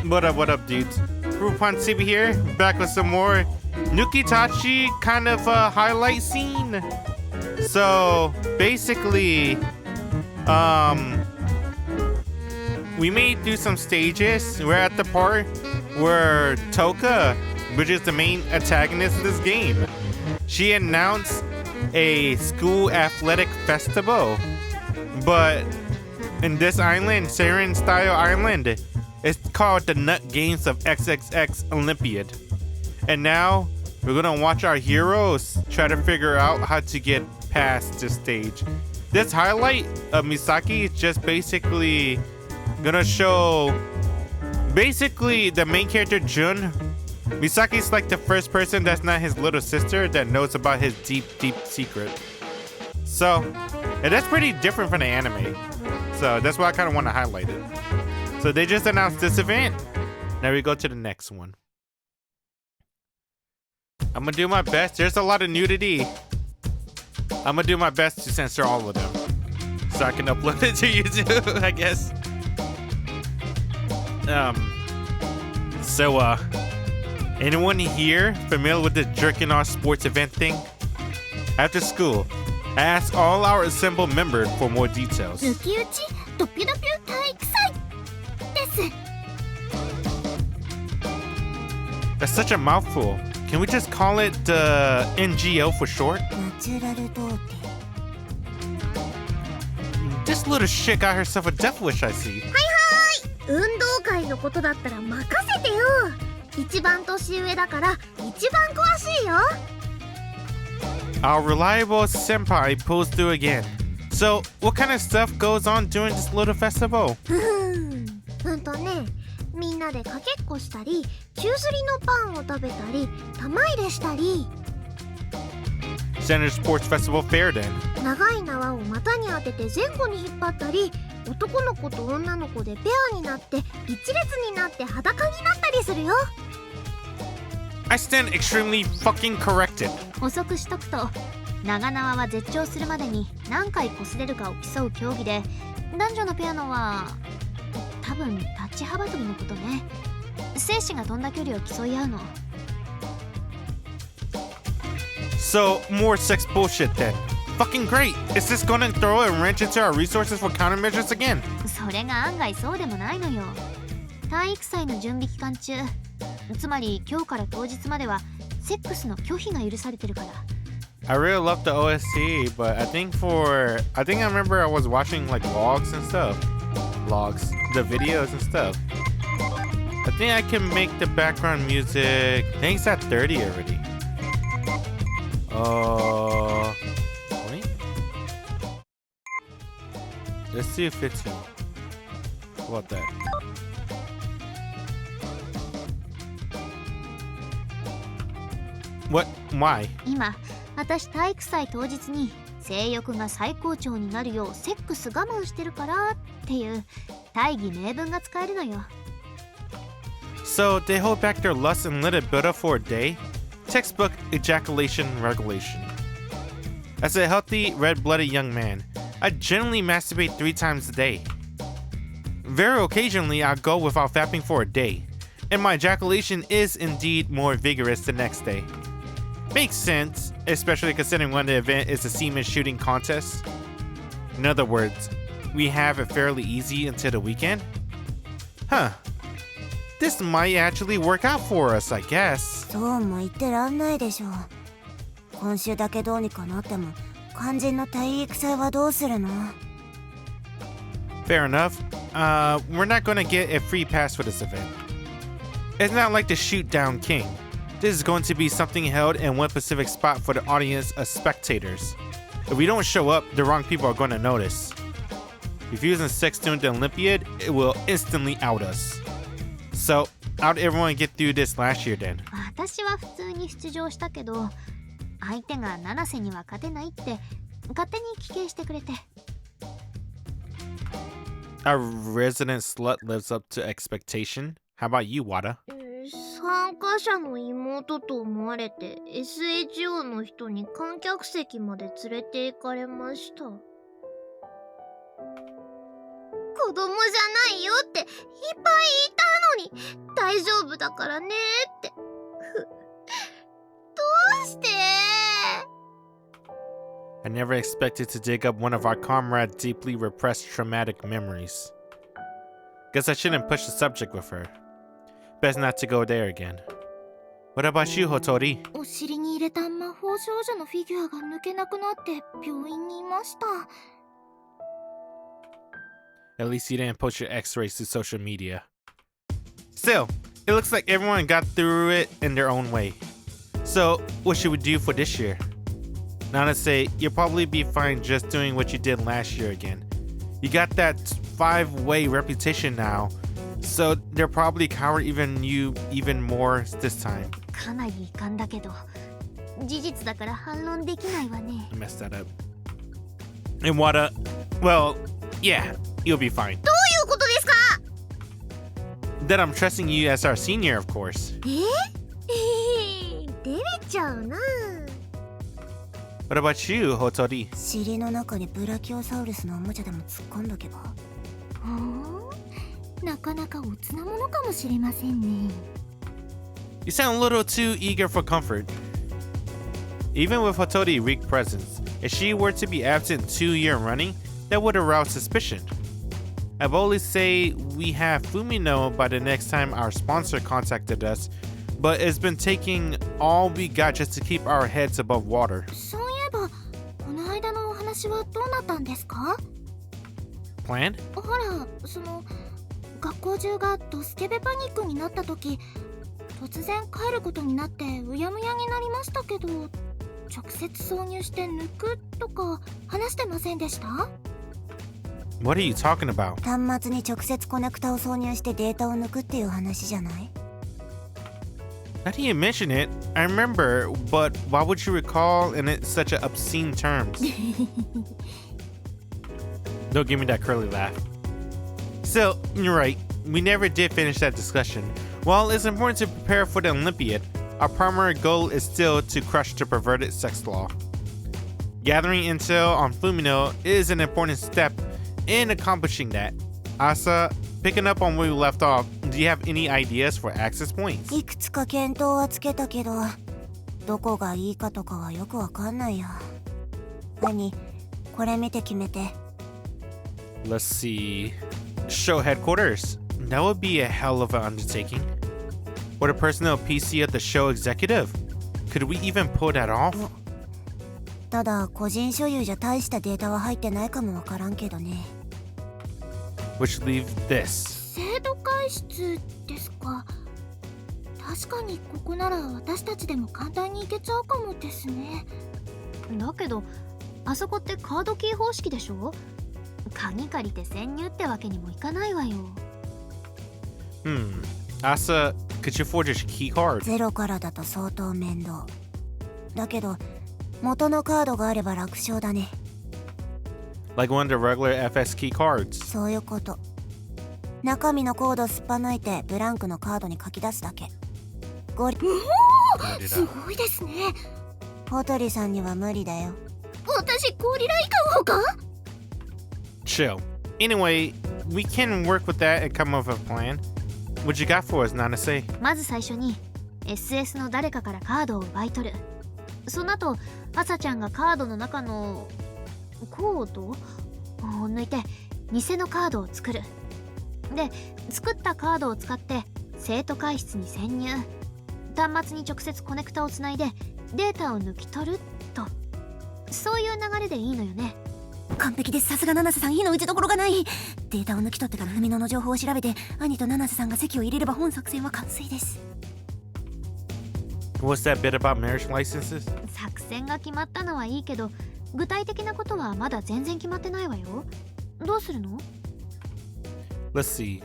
What up, dudes? Rupon CB here, back with some more Nukitashi kind of highlight scene. So basically, we made through some stages. We're at the part where Toka, which is the main antagonist of this game, she announced a school athletic festival, but in this island, Siren style island, it's called the Nut Games of XXX Olympiad. And now we're gonna watch our heroes try to figure out how to get past this stage. This highlight of Misaki is just basically gonna show the main character Jun. Misaki's like the first person that's not his little sister that knows about his deep secret. So, and that's pretty different from the anime. So that's why I kind of want to highlight it. So they just announced this event. Now we go to the next one. I'm gonna do my best. There's a lot of nudity. I'm gonna do my best to censor all of them, so I can upload it to YouTube, I guess. Anyone here familiar with the jerking off sports event thing? After school, I asked all our assembled members for more details. That's such a mouthful. Can we just call it NGO for short? This little shit got herself a death wish, I see. Our reliable senpai pulls through again. So, what kind of stuff goes on during this little festival? Standard sports festival fare then. I stand extremely fucking corrected. 補足しとくと、長縄は絶頂するまでに何回擦れるかを競う競技で、男女のペアのは多分タッチ幅跳びのことね。精子が飛んだ距離を競い合うの。So, more sex bullshit then. Fucking great! Is this gonna throw a wrench into our resources for countermeasures again? それが案外そうでもないのよ。体育祭の準備期間中、つまり今日から当日まではセックスの拒否が許されてるから。I really love the OSC, but I think I remember I was watching like logs and stuff. Logs, the videos and stuff. I think I can make the background music. I think it's at 30 already. 20? Let's do 15. How about that? What? Why? 今、私体育祭当日に性欲が最高潮になるようセックス我慢してるからっていう大義名分が使えるのよ。So they hold back their lust and let it build up for a day? Textbook ejaculation regulation. As a healthy, red-blooded young man, I generally masturbate 3 times a day. Very occasionally, I'll go without fapping for a day, and my ejaculation is indeed more vigorous the next day. Makes sense, especially considering when the event is a semen shooting contest. In other words, we have it fairly easy until the weekend? Huh. This might actually work out for us, I guess. そうも言ってらんないでしょ。今週だけどうにかなっても肝心の体育祭はどうするの？ Fair enough. We're not gonna get a free pass for this event. It's not like the Shoot Down King. This is going to be something held in one specific spot for the audience of spectators. If we don't show up, the wrong people are going to notice. Refusing sex during the Olympiad, it will instantly out us. So, how'd everyone get through this last year then? 私は普通に出場したけど、相手が七瀬には勝てないって勝手に棄権してくれて。Our resident slut lives up to expectation. How about you, Wada? 参加者の妹と思われて SHO の人に観客席まで連れて行かれました。子供じゃないよっていっぱいいたのに丈夫だからねって。どうして？ I never expected to dig up one of our comrade's deeply repressed traumatic memories. Guess I shouldn't push the subject with her. Best not to go there again. What about you, Hotori? お尻に入れた魔法少女のフィギュアが抜けなくなって病院にいました。 At least you didn't post your x-rays to social media. Still, it looks like everyone got through it in their own way. So, what should we do for this year? Now to say, you'll probably be fine just doing what you did last year again. You got that 5-way reputation now, so they'll probably cower you even more this time. かなり遺憾だけど、事実だから反論できないわね。 I messed that up. And Wada, well, yeah, you'll be fine. どういうことですか？ That I'm trusting you as our senior, of course. 照れちゃうな。 What about you, Hotori? 尻の中にブラキオサウルスのおもちゃでも突っ込んどけば。なかなかおつなものかもしれませんね。 You sound a little too eager for comfort. Even with Hotori's weak presence, if she were to be absent 2 years running, that would arouse suspicion. I boldly say we have Fumino by the next time our sponsor contacted us, but it's been taking all we got just to keep our heads above water. そういえば、この間のお話はどうなったんですか？ Plan? ほら、学校中がドスケベパニックになった時、突然帰ることになってうやむやになりましたけど、直接挿入して抜くとか話してませんでした？ What are you talking about? 端末に直接コネクタを挿入してデータを抜くっていう話じゃない？ Now that you mention it, I remember, but why would you recall in it such an obscene terms? Don't give me that curly laugh. Still, you're right. We never did finish that discussion. While it's important to prepare for the Olympiad, our primary goal is still to crush the perverted sex law. Gathering intel on Fumino is an important step in accomplishing that. Asa, picking up on where we left off, do you have any ideas for access points? いくつか検討はつけたけど、どこがいいかとかはよくわかんないや。何？これ見て決めて。 Let's see. Show headquarters. That would be a hell of an undertaking. Or the personnel PC at the show executive. Could we even pull that off? ただ個人所有じゃ大したデータは入ってないかもわからんけどね。 Which leave this. 生徒会室ですか。確かにここなら私たちでも簡単に行けちゃうかもですね。だけど、あそこってカードキー方式でしょ？鍵借りて潜入ってわけにもいかないわよ。Asa, could you forge a key card? ゼロからだと相当面倒。だけど元のカードがあれば楽勝だね。Like one of the regular FS key cards. そういうこと。中身のコードすっぱ抜いてブランクのカードに書き出すだけ。ゴリ。すごいですね。ホトリさんには無理だよ。私ゴリラ以下をか？ Chill. Anyway, we can work with that and come up with a plan. What you got for us, Nanase? まず最初に SS の誰かからカードを奪い取る。その後、アサちゃんがカードの中のコードを抜いて偽のカードを作る。で、作ったカードを使って生徒会室に潜入。端末に直接コネクタをつないでデータを抜き取ると。そういう流れでいいのよね。完璧です。さすが七瀬さん、火の打ちどころがない。データを抜き取ってから文野の情報を調べて、兄と七瀬さんが籍を入れれば本作戦は完成です。 What's that bit about marriage licenses? 作戦が決まったのはいいけど、具体的なことはまだ全然決まってないわよ。どうするの？ Let's see.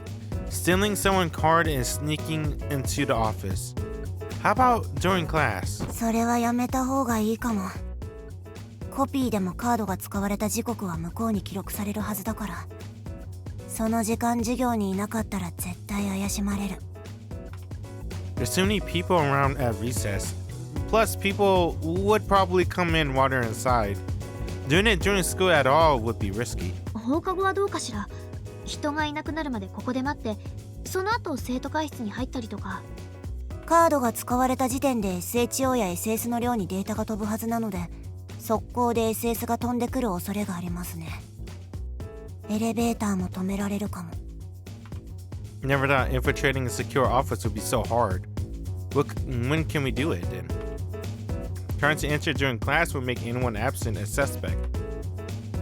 Stealing someone's card and sneaking into the office. How about during class? それはやめた方がいいかも。コピーでもカードが使われた時刻は向こうに記録されるはずだから、その時間授業にいなかったら絶対怪しまれる。 There's too many people around at recess. Plus, people would probably come in while they're inside. Doing it during school at all would be risky. 放課後はどうかしら。人がいなくなるまでここで待って、その後生徒会室に入ったりとか。カードが使われた時点で SHO や SS の量にデータが飛ぶはずなので、速攻で SS が飛んでくる恐れがありますね。エレベーターも止められるかも。 Never thought infiltrating a secure office would be so hard. When can we do it then? Trying to enter during class would make anyone absent a suspect.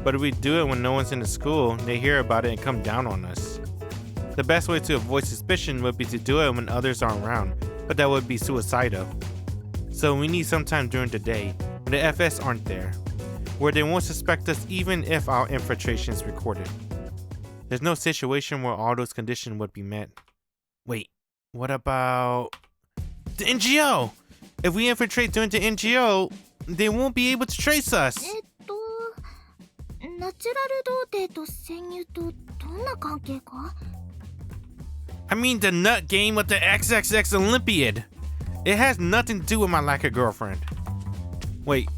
But if we do it when no one's in the school, they hear about it and come down on us. The best way to avoid suspicion would be to do it when others aren't around, but that would be suicidal. So we need some time during the day, when the FS aren't there, where they won't suspect us even if our infiltration is recorded. There's no situation where all those conditions would be met. Wait, what about the NGO? If we infiltrate during the NGO, they won't be able to trace us. ナチュラル童貞と潜入とどんな関係か？ I mean the nut game with the XXX Olympiad. It has nothing to do with my lack of girlfriend. Wait,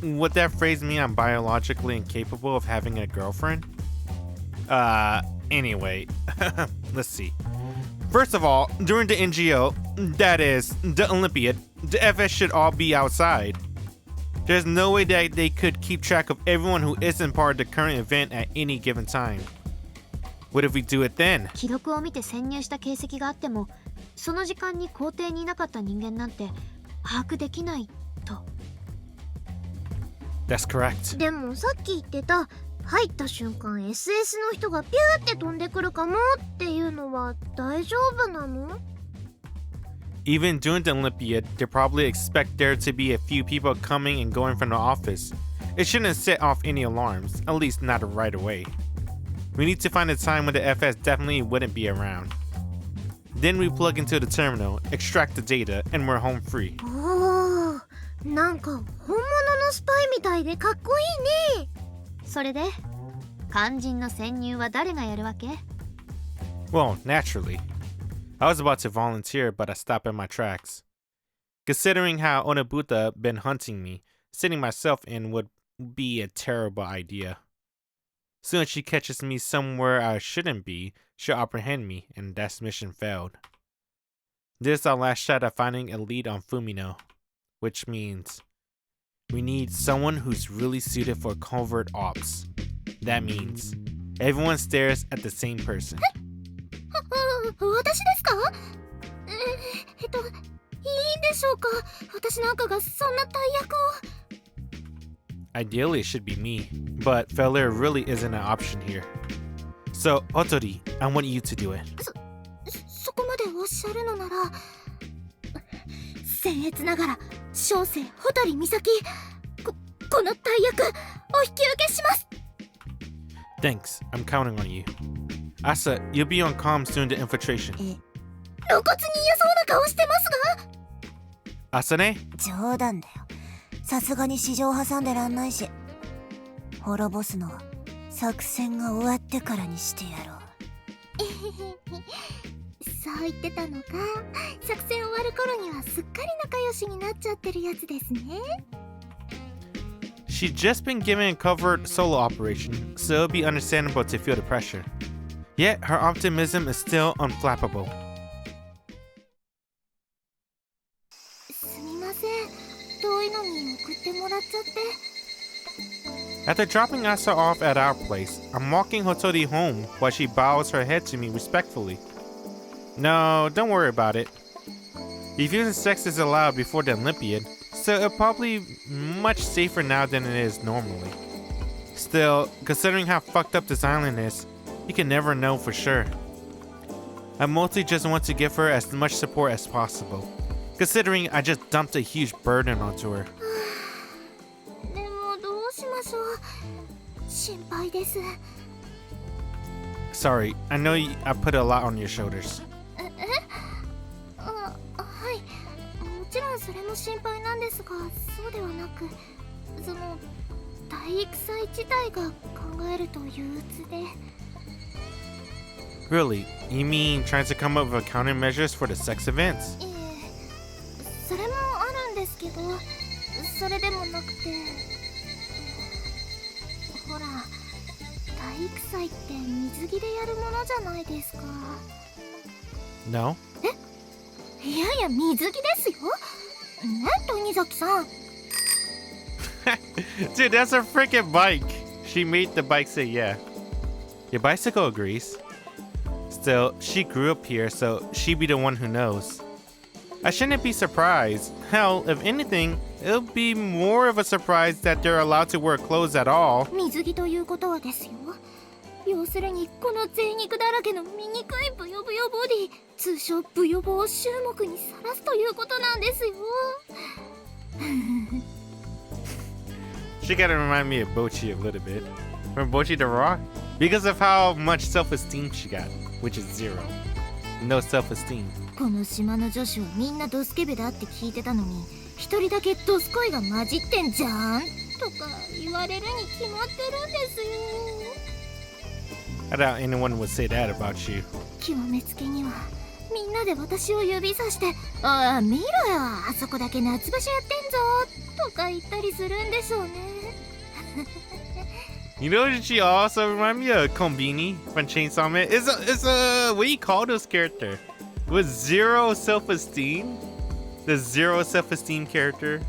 would that phrase mean I'm biologically incapable of having a girlfriend? Anyway, let's see. First of all, during the NGO, that is, the Olympiad, the FS should all be outside. There's no way that they could keep track of everyone who isn't part of the current event at any given time. What if we do it then? 記録を見て潜入した形跡があっても、その時間に校庭にいなかった人間なんて把握できないと。That's correct. でもさっき言ってた入った瞬間 SS の人がピューって飛んでくるかもっていうのは大丈夫なの？ Even during the Olympiad, they probably expect there to be a few people coming and going from the office. It shouldn't set off any alarms, at least not right away. We need to find a time when the FS definitely wouldn't be around. Then we plug into the terminal, extract the data, and we're home free. おー、なんか本物のスパイみたいでかっこいいね。それで肝心の潜入は誰がやるわけ？ Well, naturally. I was about to volunteer, but I stopped in my tracks. Considering how Onobuta been hunting me, sitting myself in would be a terrible idea. Soon as she catches me somewhere I shouldn't be, she'll apprehend me, and that mission failed. This is our last shot at finding a lead on Fumino, which means we need someone who's really suited for covert ops. That means everyone stares at the same person. 私ですか？いいんでしょうか？私なんかがそんな大役を。Ideally, it should be me, but failure really isn't an option here. So, Otori, I want you to do it. そこまでおっしゃるのなら、僭越ながら小生蛍美咲、この大役お引き受けします。 Thanks, I'm counting on you. Asa, you'll be on comms during the infiltration. 露骨に嫌そうな顔してますが。 Asane? 冗談だよ。さすがに市場挟んでらんないし、滅ぼすのは作戦が終わってからにしてやろう。そう言ってたのか。作戦終わる頃にはすっかり仲良しになっちゃってるやつですね。 She's just been given a covert solo operation, so it'll be understandable to feel the pressure. Yet, her optimism is still unflappable. すみません。遠いのに送ってもらっちゃって。 After dropping Asa off at our place, I'm walking Hotori home while she bows her head to me respectfully. No, don't worry about it. Refusing sex is allowed before the Olympiad, so it's probably much safer now than it is normally. Still, considering how fucked up this island is, you can never know for sure. I mostly just want to give her as much support as possible, considering I just dumped a huge burden onto her. でもどうしましょう。心配です。 Sorry, I know I put a lot on your shoulders. はい。もちろんそれも心配なんですが、そうではなく、その体育祭自体が考えると憂鬱で。 Really? You mean trying to come up with countermeasures for the sex events? それもあるんですけど、それでもなくて、ほら、体育祭って水着でやるものじゃないですか。No? いやいや水着ですよね谷崎さん Dude, that's her freaking bike. She made the bike say yeah. Your bicycle agrees. Still, she grew up here, so she'd be the one who knows. I shouldn't be surprised. Hell, if anything, it'll be more of a surprise that they're allowed to wear clothes at all. 水着ということはですよ要するにこの贅肉だらけの醜いブヨブヨボディ通称ブヨボを衆目にさらすということなんですよ She gotta remind me of Bochi a little bit. Remember Bochi the Raw? Because of how much self-esteem she got, which is 0. No self-esteem. この島の女子はみんなドスケベだって聞いてたのに一人だけドス恋が混じってんじゃんとか言われるに決まってるんですよ I doubt anyone would say that about you. 極めつけにはみんなで私を指さして「ああ見ろよあそこだけ夏場所やってんぞ」とか言ったりするんでしょうね You know what she also remind me of? Kombini from Chainsaw Man. It's a what do you call this character? With 0 self-esteem? The 0 self-esteem character?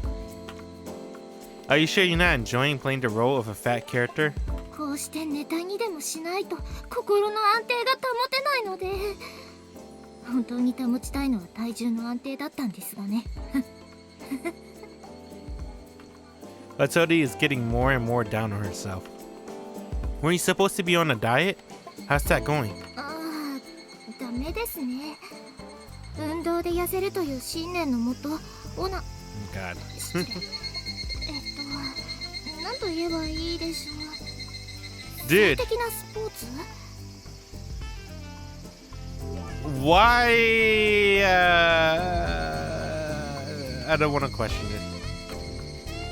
Are you sure you're not enjoying playing the role of a fat character? こうしてネタにでもしないと心の安定が保てないので本当に保ちたいのは体重の安定だったんですがね Latodi is getting more and more down on herself. Were you supposed to be on a diet? How's that going? ああダメですね運動で痩せるという信念のもとオナ God. 何と言えばいいでしょう Dude, 的なスポーツ why? I don't want to question it.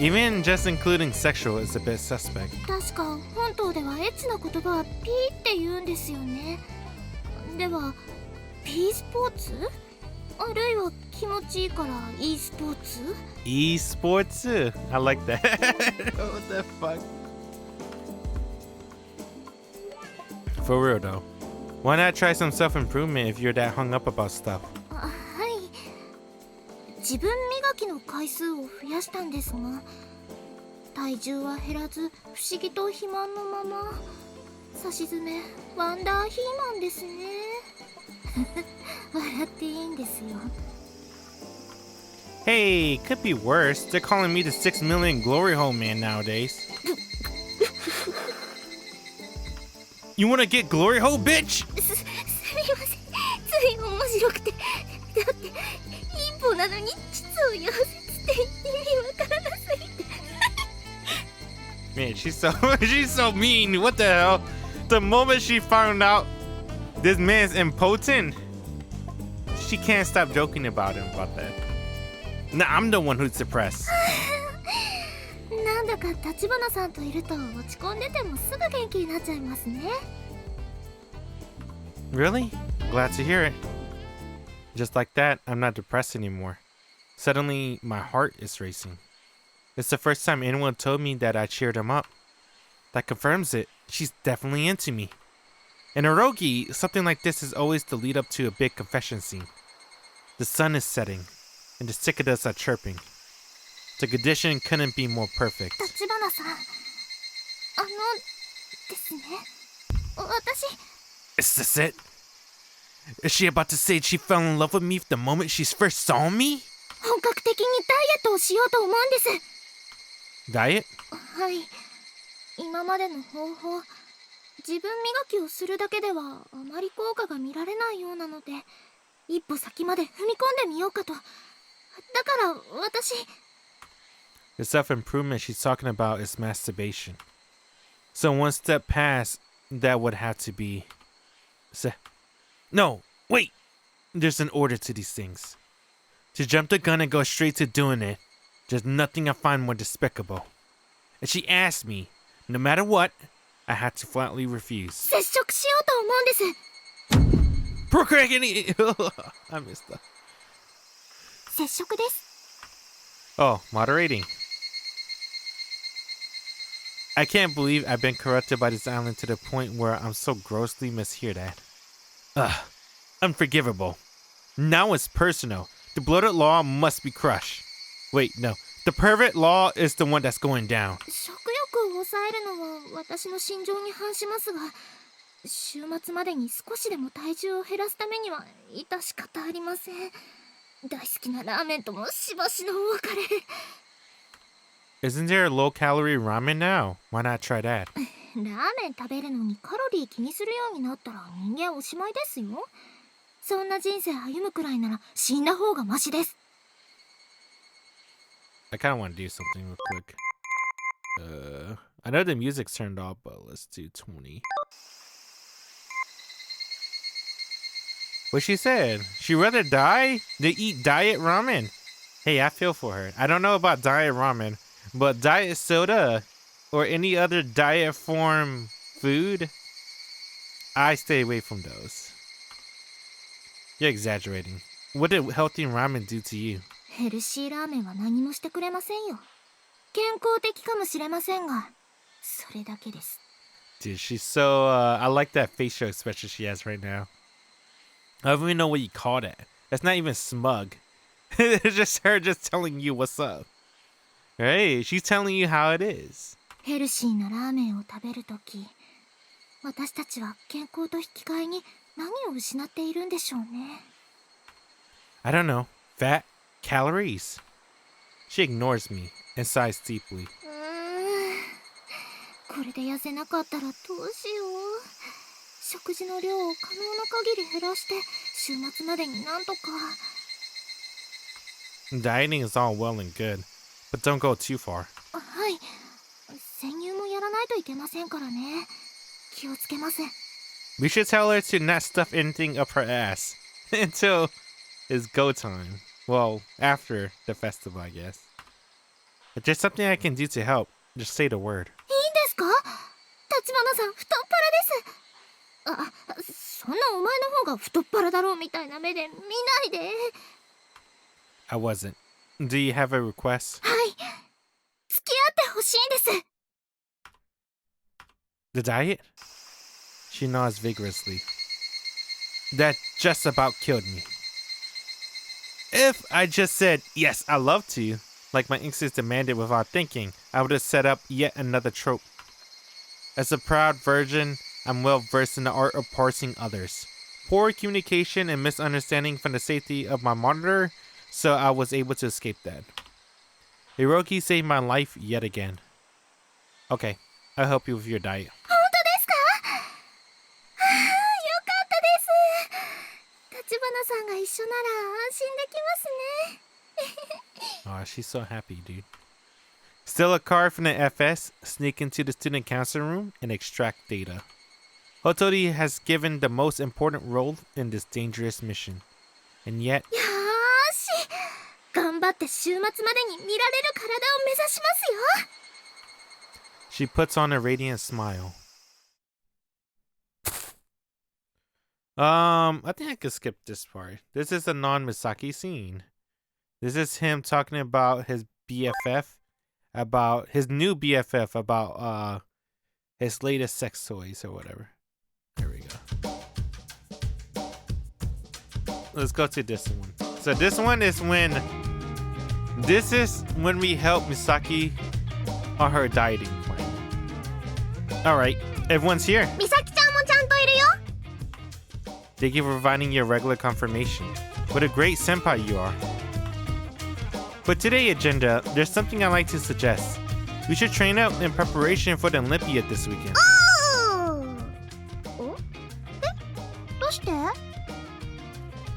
Even just including sexual is a bit suspect. 確か本島ではエッチな言葉はピーって言うんですよねでは P スポーツあるいは気持ちいいから E スポーツ Esports? I like that. What the fuck? For real though, why not try some self-improvement if you're that hung up about stuff? はい自分磨きの回数を増やしたんですが体重は減らず不思議と肥満のままさしずめワンダーヒーマンですね笑っていいんですよ Hey, could be worse. They're calling me the 6 million glory hole man nowadays. You wanna get glory hole, bitch? すみませんつい面白くてだってインポなのに膣を溶接って意味わからなすぎて Man, she's so mean. What the hell? The moment she found out this man's impotent, she can't stop joking about him about that. Nah, I'm the one who's depressed. なんだか立花さんといると落ち込んでてもすぐ元気になっちゃいますね Really? Glad to hear it. Just like that, I'm not depressed anymore. Suddenly, my heart is racing. It's the first time anyone told me that I cheered him up. That confirms it. She's definitely into me. In Erogi, something like this is always the lead up to a big confession scene. The sun is setting, and the cicadas are chirping. The condition couldn't be more perfect. 立花さんですね私 Is this it? Is she about to say she fell in love with me the moment she first saw me? 本格的にダイエットをしようと思うんです Diet? はい今までの方法自分磨きをするだけではあまり効果が見られないようなので一歩先まで踏み込んでみようかとだから私 The self-improvement she's talking about is masturbation. So one step past that would have to be... No, wait! There's an order to these things. To jump the gun and go straight to doing it, there's nothing I find more despicable. And she asked me, no matter what, I had to flatly refuse. 接触しようと思うんです Procreate! I missed that. 接触です Oh, moderating. I can't believe I've been corrupted by this island to the point where I'm so grossly mishear that. Ugh, unforgivable. Now it's personal. The bloated law must be crushed. Wait, no. The pervert law is the one that's going down. 食欲を抑えるのは私の心情に反しますが、週末までに少しでも体重を減らすためには致し方ありません。大好きなラーメンともしばしのお別れ。 Isn't there a low-calorie ramen now? Why not try that? ラーメン食べるのにカロリー気にするようになったら人間おしまいですよ。そんな人生歩むくらいなら死んだ方がマシです。 I kind of want to do something real quick. I know the music's turned off, but let's do 20. What she said? She'd rather die than eat diet ramen. Hey, I feel for her. I don't know about diet ramen, but diet soda or any other diet form food, I stay away from those. You're exaggerating. What did healthy ramen do to you? ヘルシーラーメンは何もしてくれませんよ。健康的かもしれませんが、それだけです。 Dude, she's so, I like that facial expression she has right now. I don't even know what you call that. That's not even smug. It's just her just telling you what's up. Hey, she's telling you how it is. ヘルシーなラーメンを食べるとき、私たちは健康と引き換えに何を失っているんでしょうね。 I don't know. Fat? Calories? She ignores me and sighs deeply. これで痩せなかったらどうしよう。食事の量を可能な限り減らして週末までになんとか。 Dieting is all well and good, but don't go too far. はい。潜入もやらないといけませんからね。気をつけます。 We should tell her to not stuff anything up her ass until it's go time. Well, after the festival, I guess. If there's something I can do to help, just say the word. いいんですか？立花さん太っ腹です。そんなお前の方が太っ腹だろうみたいな目で見ないで。 I wasn't. Do you have a request? はい。付き合ってほしいんです。 The diet? She nods vigorously. That just about killed me. If I just said, yes, I love to, like my instincts demanded without thinking, I would have set up yet another trope. As a proud virgin, I'm well versed in the art of parsing others. Poor communication and misunderstanding from the safety of my monitor, so I was able to escape that. Hiroki saved my life yet again. Okay, I'll help you with your diet. 本当ですか？よかったです。立花さんが一緒なら安心できますね。 Aw, she's so happy, dude. Steal a card from the FS, sneak into the student council room, and extract data. Hotori has given the most important role in this dangerous mission. And yet... よーし。頑張って週末までに見られる体を目指しますよ。 She puts on a radiant smile. I think I could skip this part. This is a non-Misaki scene. This is him talking about his BFF, about his new BFF, about his latest sex toys or whatever. There we go. Let's go to this one. So this one is when we help Misaki on her dieting plan. All right, everyone's here. 美咲ちゃんもちゃんといるよ。 Thank you for providing your regular confirmation. What a great senpai you are. For today's agenda, there's something I'd like to suggest. We should train up in preparation for the Olympiad this weekend. お？どうして？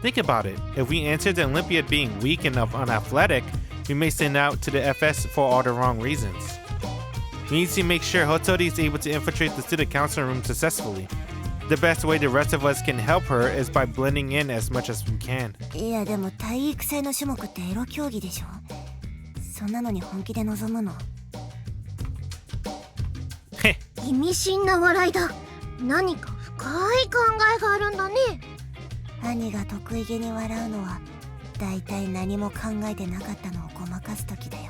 Think about it. If we answer the Olympiad being weak and unathletic, we may send out to the FS for all the wrong reasons. We need to make sure Hotori is able to infiltrate the student council room successfully. The best way the rest of us can help her is by blending in as much as we can. いやでも体育性の種目ってエロ競技でしょ。そんなのに本気で臨むの。へ意味深な笑いだ。何か深い考えがあるんだね。兄が得意げに笑うのはだいたい何も考えてなかったのをごまかす時だよ。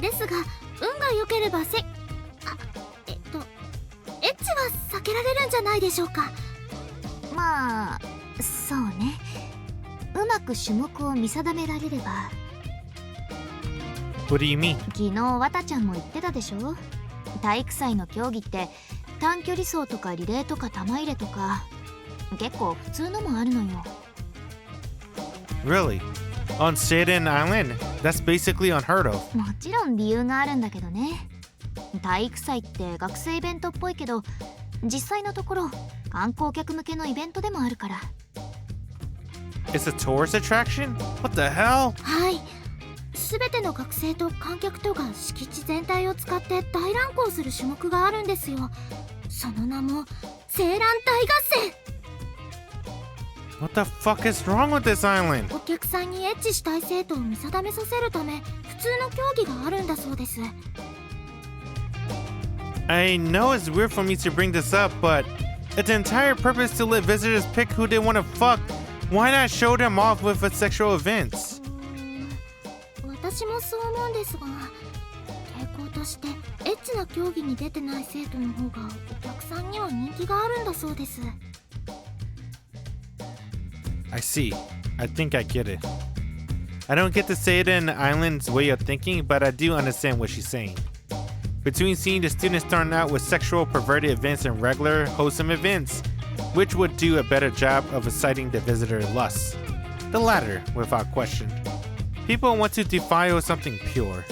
ですが運が良ければエッチは避けられるんじゃないでしょうか。まあそうね、うまく種目を見定められれば。 What do you mean? 昨日わたちゃんも言ってたでしょ、体育祭の競技って短距離走とかリレーとか玉入れとか結構普通のもあるのよ。 Really? On Satan Island? That's basically unheard of. もちろん理由があるんだけどね。体育祭って学生イベントっぽいけど、実際のところ観光客向けのイベントでもあるから。 It's a tourist attraction? What the hell? はい、全ての学生と観客とが敷地全体を使って大乱行する種目があるんですよ。その名も青蘭大合戦。 What the fuck is wrong with this island? お客さんにエッチしたい生徒を見定めさせるため普通の競技があるんだそうです。 I know it's weird for me to bring this up, but it's the entire purpose to let visitors pick who they want to fuck. Why not show them off with a sexual events? 私もそう思うんですが、傾向としてエッチな競技に出てない生徒の方がお客さんには人気があるんだそうです。 I see. I think I get it. I don't get the Satan Island's way of thinking, but I do understand what she's saying. Between seeing the students starting out with sexual perverted events and regular wholesome events, which would do a better job of exciting the visitor lust? The latter, without question. People want to defile something pure.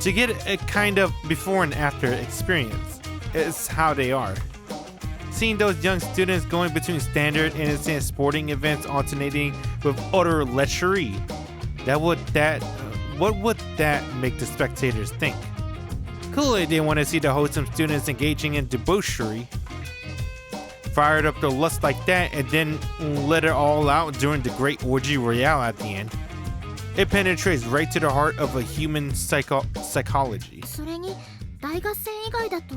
To get a kind of before and after experience. It's how they are. Seeing those young students going between standard innocent sporting events alternating with utter lechery, what would that make the spectators think? Clearly they want to see the wholesome students engaging in debauchery. Fired up their lust like that and then let it all out during the great orgy royale at the end. It penetrates right to the heart of a human psychology. それに大合戦以外だと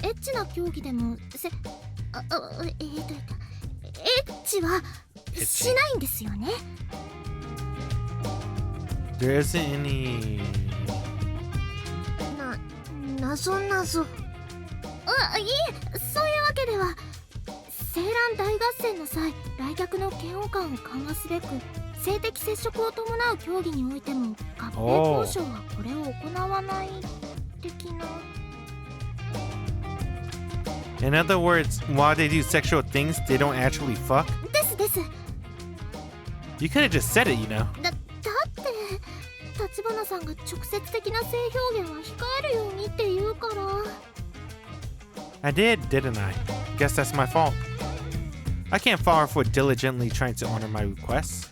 エッチな競技でもエッチはしないんですよね。 There isn't any... 謎いえ、そういうわけでは青蘭大合戦の際、来客の嫌悪感を緩和すべく性的接触を伴う競技においても合併交渉はこれを行わない的な。 In other words, while they do sexual things, they don't actually fuck? です。 You could have just said it, you know. だって立花さんが直接的な性表現は控えるようにって言うから。 I did, didn't I? Guess that's my fault. I can't fault her for diligently trying to honor my requests.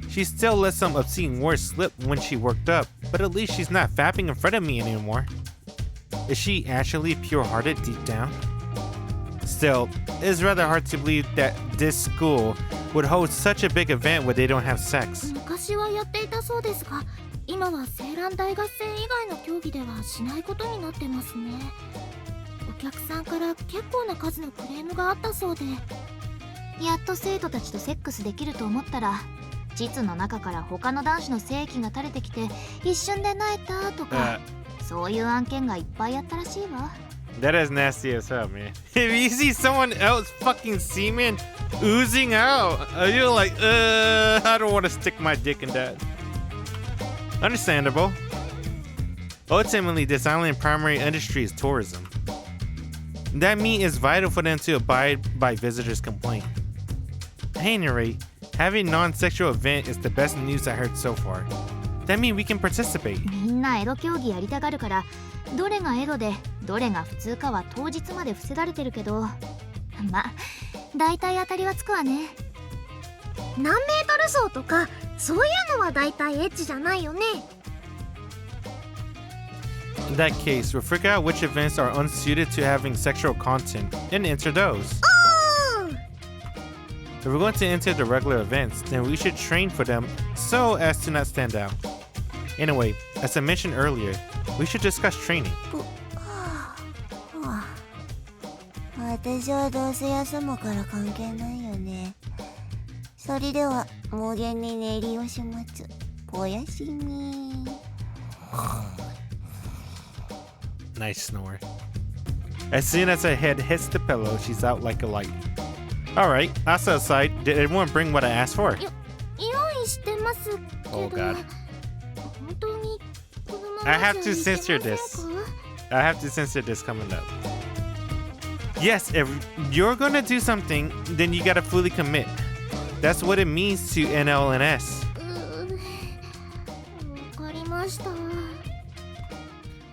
She still let some obscene words slip when she worked up, but at least she's not fapping in front of me anymore. Is she actually pure-hearted deep down? Still, it's rather hard to believe that this school would hold such a big event where they don't have sex. 昔はやっていたそうですが、今は青蘭大合戦以外の競技ではしないことになってますね。お客さんから結構な数のクレームがあったそうで。やっと生徒たちとセックスできると思ったら、膣の中から他の男子の精液が垂れてきて一瞬で泣いたとか、そういう案件がいっぱいあったらしいわ。 That is nasty as hell, man. If you see someone else fucking semen oozing out, you're like, I don't want to stick my dick in that. Understandable. Ultimately, this island's primary industry is tourism. That means it's vital for them to abide by visitors' complaint. At any rate, having a non-sexual event is the best news I heard so far. That means we can participate. みんなエロ競技やりたがるから、どれがエロでどれが普通かは当日まで伏せられてるけど、まあ大体当たりはつくわね。何メートル走とかそういうのは大体エッチじゃないよね。 In that case, we'll figure out which events are unsuited to having sexual content and enter those. If we're going to enter the regular events, then we should train for them so as to not stand out. Anyway, as I mentioned earlier, we should discuss training. 私はどうせ休むから関係ないよね。それでは無限に寝入りをします。おやすみ。Nice snore. As soon as her head hits the pillow, she's out like a light. Alright, Asa aside, did everyone bring what I asked for? 用意してますけど Oh god. 本当にこのま I ま have じゃ to いけま censor せん this. か I have to censor this coming up. Yes, if you're gonna do something, then you gotta fully commit. That's what it means to NLNS. わかりました。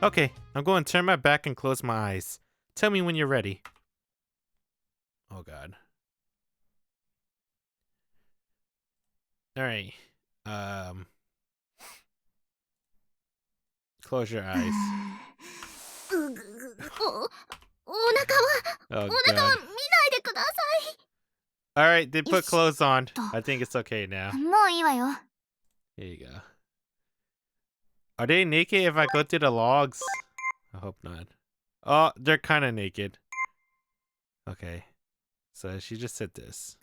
Okay, I'm going to turn my back and close my eyes. Tell me when you're ready. Oh god. Alright. Close your eyes. お腹は Oh お腹は god. 見ないでください。 Alright, they put Yes. clothes on. I think it's okay now. もういいわよ。 Here you go. Are they naked if I go through the logs? I hope not. Oh, they're kind of naked. Okay. So she just said this.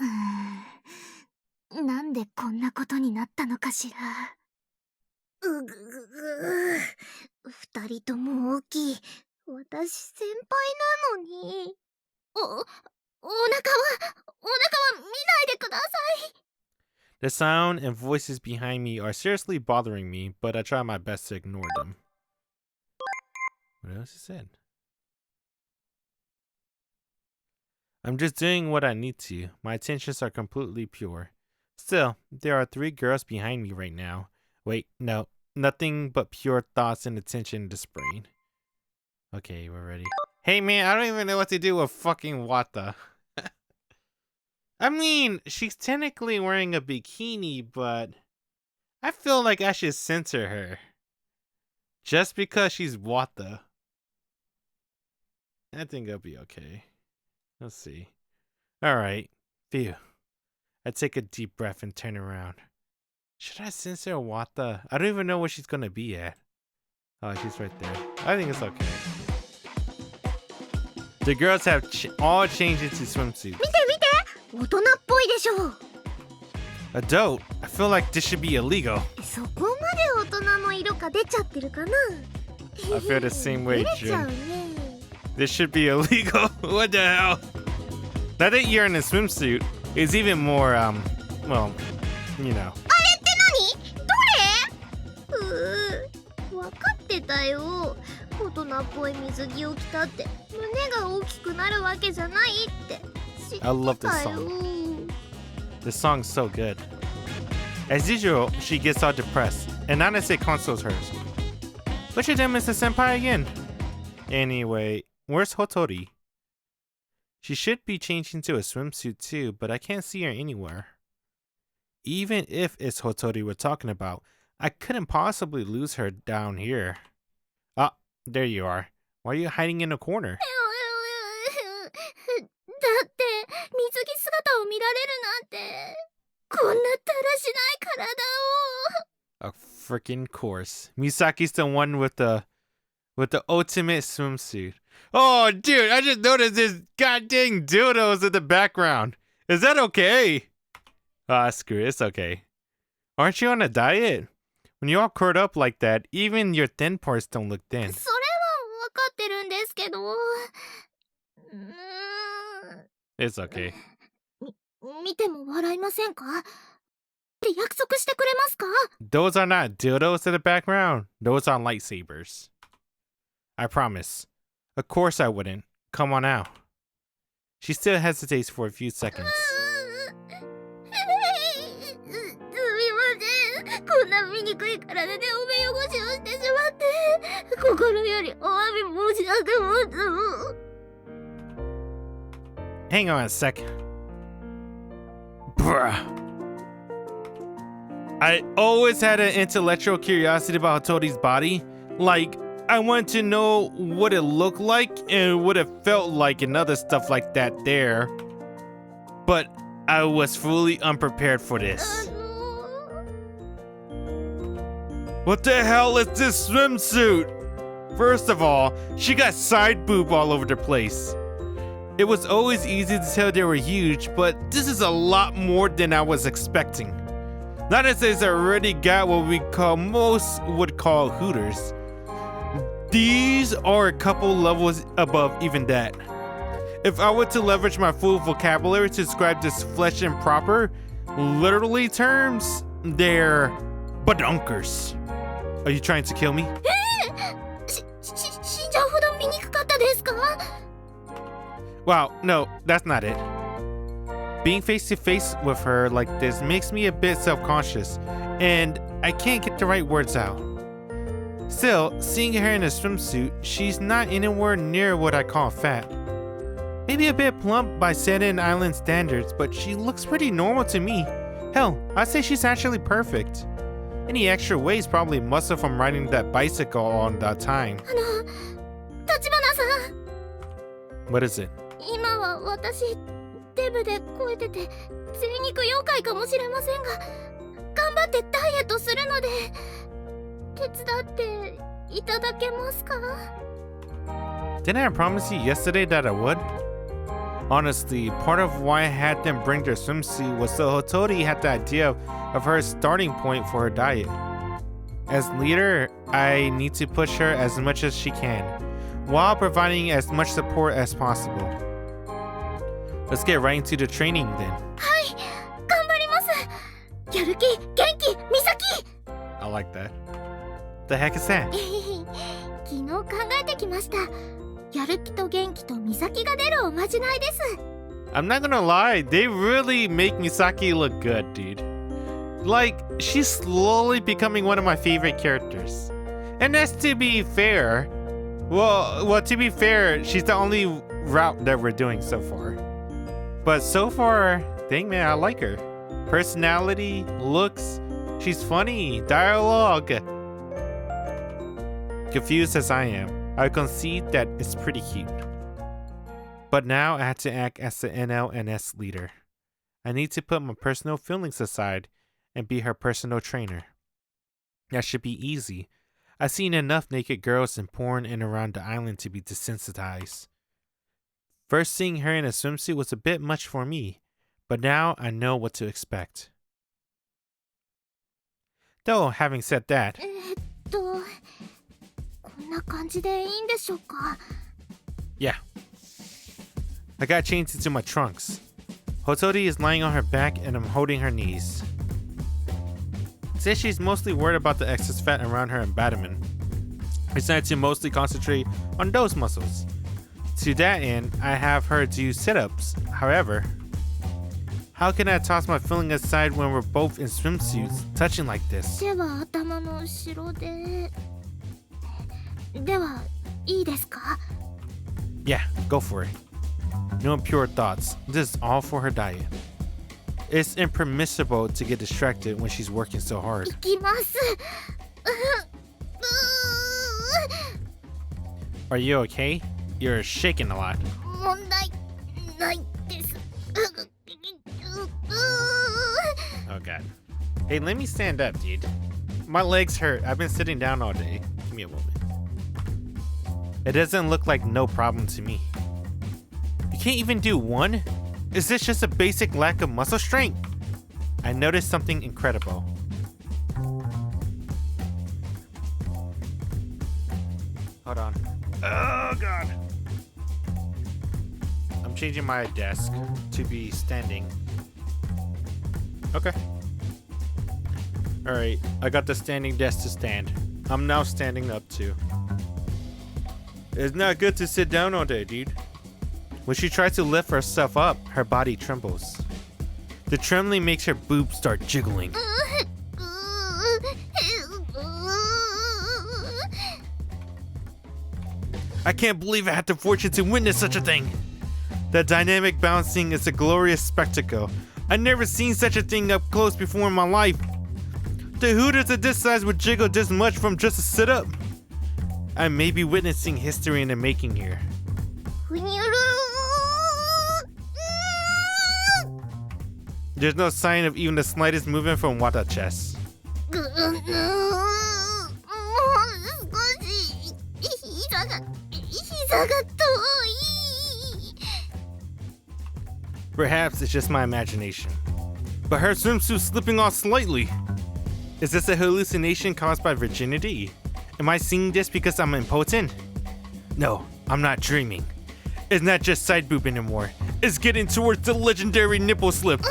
なんでこんなことになったのかしら。二人とも大きい。私先輩なのに。お腹は見ないでください。 The sound and voices behind me are seriously bothering me, but I try my best to ignore them. What else is said? I'm just doing what I need to. My intentions are completely pure. Still, there are 3 girls behind me right now. Wait, no. Nothing but pure thoughts and attention in this brain. Okay, we're ready. Hey man, I don't even know what to do with fucking Wata. I mean, she's technically wearing a bikini, but I feel like I should censor her. Just because she's Wata. I think it'll be okay. Let's see. Alright. Phew. I take a deep breath and turn around. Should I censor Wata? I don't even know where she's gonna be at. Oh, she's right there. I think it's okay. The girls have all changed into swimsuits. 大人っぽいでしょう。 Adult? I feel like this should be illegal. そこまで大人の色が出ちゃってるかな。 I feel the same way, 出ちゃう Jun. ね。 This should be illegal. What the hell? Now that you're in a swimsuit, it's even more, well, you know. 分かってたよ。大人っぽい水着を着たって胸が大きくなるわけじゃないって知ってた I よ。 love this This song's so good. As usual, she gets all depressed, and Nanase consoles her. Which of them is the senpai again? Anyway, where's Hotori? She should be changed into a swimsuit too, but I can't see her anywhere. Even if it's Hotori we're talking about, I couldn't possibly lose her down here. Ah, there you are. Why are you hiding in a corner? だって水着姿を見られるなんてこんなだらしない体を。 A freaking course. Misaki's the one with the ultimate swimsuit. Oh, dude, I just noticed there's goddamn dildos in the background. Is that okay? Ah, screw it. It's okay. Aren't you on a diet? When you're all curled up like that, even your thin parts don't look thin. それは分かってるんですけど。It's okay. 見ても笑いませんかって約束してくれますか？ Those are not dildos in the background. Those are lightsabers. I promise. Of course I wouldn't. Come on out. She still hesitates for a few seconds. すみません。こんな醜い体でお目汚しをしてしまって心よりお詫び申し上げます。 Hang on a sec. Bruh. I always had an intellectual curiosity about Hotori's body. Like, I wanted to know what it looked like and what it felt like and other stuff like that there. But I was fully unprepared for this. What the hell is this swimsuit? First of all, she got side boob all over the place. It was always easy to tell they were huge, but this is a lot more than I was expecting. Not as it's already got what most would call hooters. These are a couple levels above even that. If I were to leverage my full vocabulary to describe this flesh and proper, literally terms, they're badonkers. Are you trying to kill me? 死んじゃうほど醜かったですか？ Wow, no, that's not it. Being face to face with her like this makes me a bit self-conscious, and I can't get the right words out. Still, seeing her in a swimsuit, she's not anywhere near what I call fat. Maybe a bit plump by Seinen Island standards, but she looks pretty normal to me. Hell, I'd say she's actually perfect. Any extra weight is probably muscle from riding that bicycle all that time. 立花さん、 What is it? 今は私デブで超えてて贅肉妖怪かもしれませんが、頑張ってダイエットするので手伝っていただけますか？ Didn't I promise you yesterday that I would? Honestly, part of why I had them bring their swimsuit was so Hotori had the idea of her starting point for her diet. As leader, I need to push her as much as she can, while providing as much support as possible. Let's get right into the training then. はい、頑張ります。やる気、元気、美咲。 I like that. The heck is that? 昨日考えてきました。やる気と元気と美咲が出るおまじないです。 I'm not gonna lie, they really make Misaki look good, dude. Like, she's slowly becoming one of my favorite characters. And that's to be fair. Well, to be fair, she's the only route that we're doing so far. But so far, dang man, I like her. Personality, looks, she's funny, dialogue. Confused as I am, I concede that it's pretty cute. But now I have to act as the NLNS leader. I need to put my personal feelings aside and be her personal trainer. That should be easy. I've seen enough naked girls in porn and around the island to be desensitized. First seeing her in a swimsuit was a bit much for me, but now I know what to expect. Though, having said that, こんな感じでいいんでしょうか？ yeah. I got changed into my trunks. Hotori is lying on her back and I'm holding her knees. Says she's mostly worried about the excess fat around her abdomen. I decided to mostly concentrate on those muscles. To that end, I have her do sit-ups. However, how can I toss my feeling aside when we're both in swimsuits, touching like this? 手は頭の後ろで。では、いいですか？ Yeah, go for it. No impure thoughts. This is all for her diet. It's impermissible to get distracted when she's working so hard. いきます。Are you okay? You're shaking a lot. 問題ないです。 Oh god. Hey, let me stand up, dude. My legs hurt. I've been sitting down all day. Give me a moment. It doesn't look like no problem to me. You can't even do one? Is this just a basic lack of muscle strength? I noticed something incredible. Hold on. Oh god. I'm changing my desk to be standing. Okay. Alright, I got the standing desk to stand. I'm now standing up too. It's not good to sit down all day, dude. When she tries to lift herself up, her body trembles. The trembling makes her boobs start jiggling. I can't believe I had the fortune to witness such a thing. The dynamic bouncing is a glorious spectacle. I've never seen such a thing up close before in my life. The hooters of this size would jiggle this much from just a sit-up. I may be witnessing history in the making here. There's no sign of even the slightest movement from Wata chest. Perhaps it's just my imagination. But her swimsuit's slipping off slightly. Is this a hallucination caused by virginity? Am I seeing this because I'm impotent? No, I'm not dreaming. It's not just side boob anymore. It's getting towards the legendary nipple slip.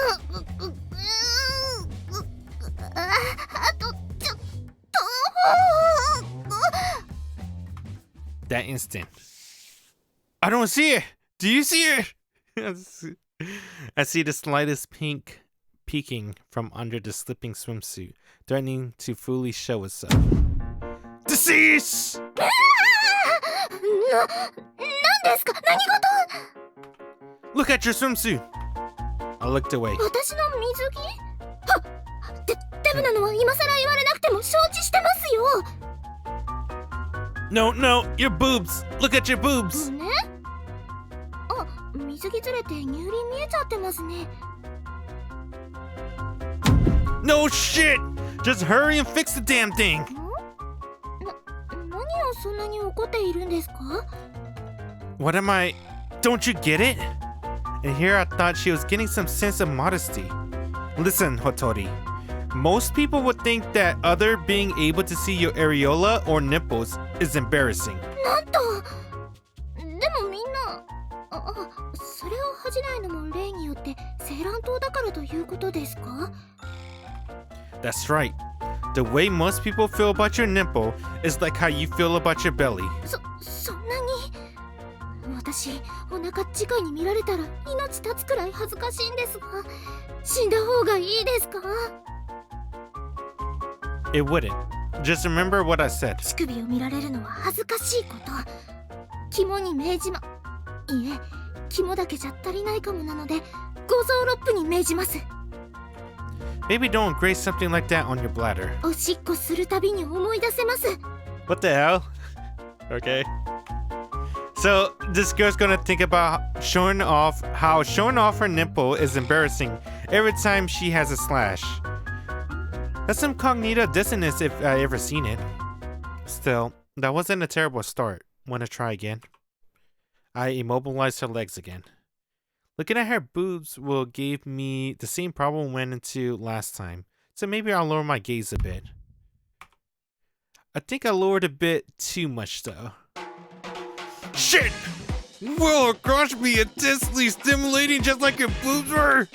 あとちょっと That instant. I don't see it. Do you see it? I see the slightest pink peeking from under the slipping swimsuit, threatening to fully show itself. Decease! なんですか？何事？ Look at your swimsuit. I looked away. 私の水着？デブなのは今さら言われなくても承知してますよ。 No, your boobs. Look at your boobs. ね？あ、水着ずれて乳輪見えちゃってますね。 No shit! Just hurry and fix the damn thing. 何をそんなに怒っているんですか？ What am I? Don't you get it? And here I thought she was getting some sense of modesty. Listen, Hotori. Most people would think that other being able to see your areola or nipples is embarrassing. なんとでもみんなそれを恥じないのも例によって青卵島だからということですか？ That's right. The way most people feel about your nipple is like how you feel about your belly. そんなに私お腹直に見られたら命絶つくらい恥ずかしいんですが死んだ方がいいですか？ It wouldn't. Just remember what I said. 乳首を見られるのは恥ずかしいこと。肝に銘じいえ肝だけじゃ足りないかもなので五臓六腑に銘じます。 Maybe don't graze something like that on your bladder. おしっこするたびに思い出せます。 What the hell? Okay. So this girl's gonna think about showing off how showing off her nipple is embarrassing every time she has a slash. That's some cognitive dissonance if I ever seen it. Still, that wasn't a terrible start. Wanna try again? I immobilized her legs again. Looking at her boobs will give me the same problem we went into last time, so maybe I'll lower my gaze a bit. I think I lowered a bit too much though. Shit! Will her crotch be intensely stimulating just like her boobs were?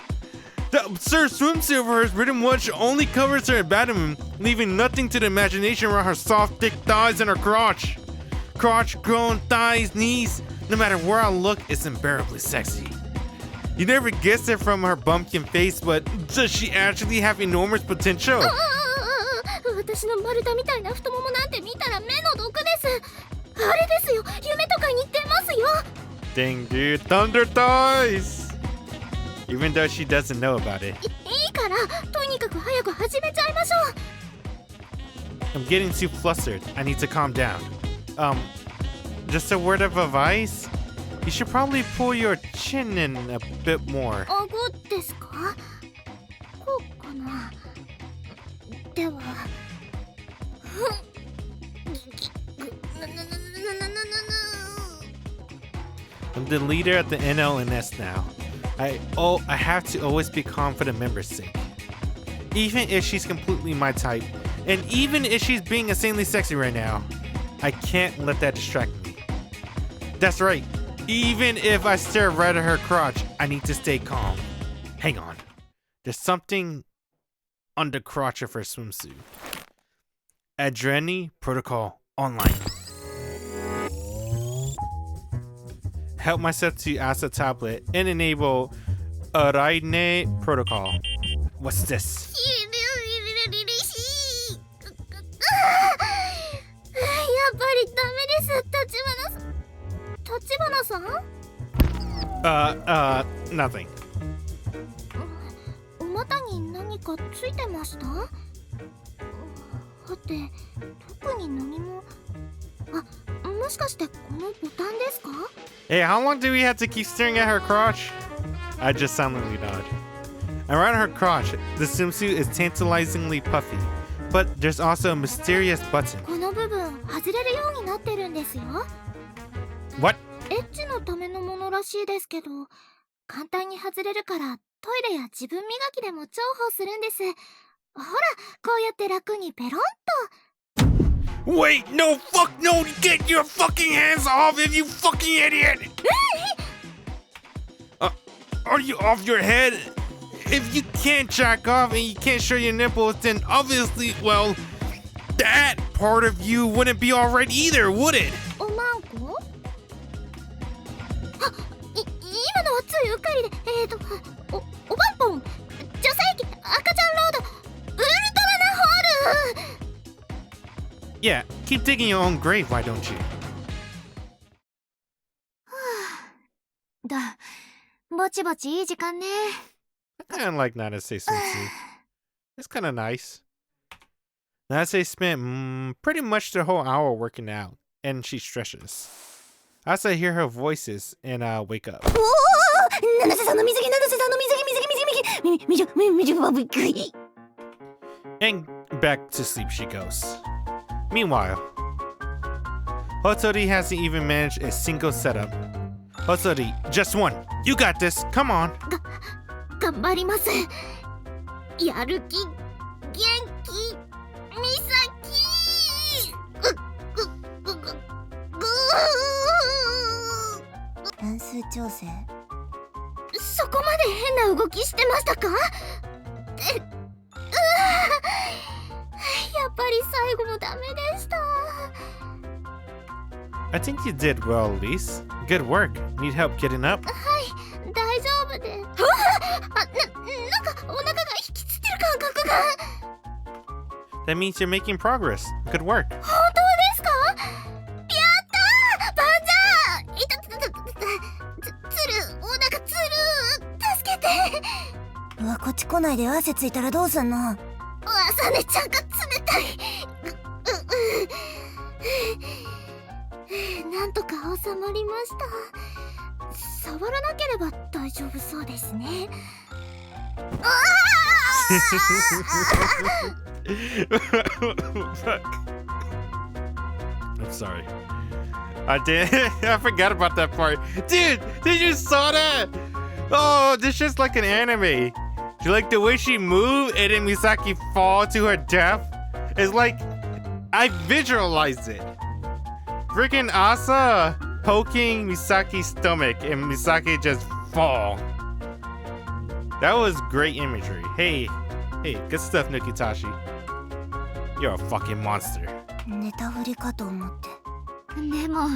The absurd swimsuit of hers pretty much only covers her abdomen, leaving nothing to the imagination around her soft, thick thighs and her crotch. Crotch, grown, thighs, knees, no matter where I look, it's unbearably sexy. You never guessed it from her bumpkin face, but does she actually have enormous potential? 私の丸太みたいな太ももなんて見たら目の毒です。あれですよ、夢とかに出ますよ。 Dang dude, thunder thighs! Even though she doesn't know about it. いいから、とにかく早く始めちゃいましょう。 I'm getting too flustered. I need to calm down. Just a word of advice? You should probably pull your chin in a bit more. 顎ですか？こうかな。では。I'm the leader of the NLNS now. I have to always be calm for the members' sake. Even if she's completely my type, and even if she's being insanely sexy right now, I can't let that distract me. That's right. Even if I stare right at her crotch, I need to stay calm. Hang on. There's something on the crotch of her swimsuit. Adreni Protocol Online. Help myself to Asa tablet and enable Araine Protocol. What's this? やっぱりダメです、立花さん。Nothing. お股に何かついてました？はて、特に何も。もしかしてこのボタンですか？ Hey, how long do we have to keep staring at her crotch? I just silently nod. Around her crotch, the swimsuit is tantalizingly puffy, but there's also a mysterious button. この部分外れるようになってるんですよ。 What? エッチのためのものらしいですけど、簡単に外れるからトイレや自分磨きでも重宝するんです。ほら、こうやって楽にペロンと。 Wait, no, fuck no, get your fucking hands off if you fucking idiot! Are you off your head? If you can't jack off and you can't show your nipples, then obviously, well, that part of you wouldn't be alright either, would it? おまんこあ、今のはついうっかりでおばんぽん女性器赤ちゃんロードウルトラナホール Yeah, keep digging your own grave, why don't you? ぼちぼちいい時間ね。I kinda like Nanase Sensei. It's kinda nice. Nanase spent pretty much the whole hour working out, and she stretches. Asa hear her voices and wake up. おお、七瀬さんの水着、七瀬さんの水着、And back to sleep she goes. Meanwhile, Hotori hasn't even managed a single setup. Hotori, just one. You got this. Come on. 頑張ります。やる気、元気、みさき。乱数調整。そこまで変な動きしてましたか？やっぱり最後もダメでした。I think you did well, Elise. Good work. Need help getting up? はい、大丈夫で。なんかお腹が引きつってる感覚が。That means you're making progress. Good work. 本当ですか？やったー！バンザー！つる、お腹つる！助けて！うわ、こっち来ないで汗ついたらどうすんの？あさねちゃんが冷たい。なんとか収まりました。触らなければ大丈夫そうですね。Fuck. I'm sorry. I forgot about that part. Dude, did you saw that? Oh, this is just like an anime. Like the way she moved and then Misaki fall to her death. It's like I visualized it. Freaking Asa poking Misaki's stomach and Misaki just fall. That was great imagery. Hey, good stuff, Nukitashi. You're a fucking monster. ネタ振りかと思って。でも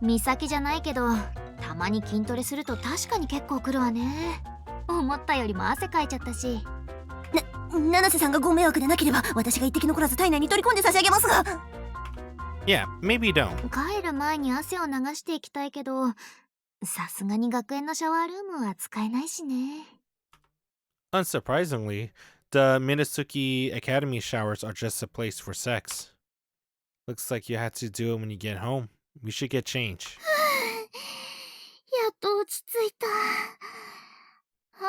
美咲じゃないけど、たまに筋トレすると確かに結構くるわね。思ったよりも汗かいちゃったし。七瀬さんがご迷惑でなければ私が一滴残らず体内に取り込んで差し上げますが。Yeah, maybe don't. 帰る前に汗を流していきたいけど、さすがに学園のシャワールームは使えないしね。Unsurprisingly, the Minatsuki Academy showers are just a place for sex. Looks like you had to do it when you get home. We should get change. やっと落ち着いた。皆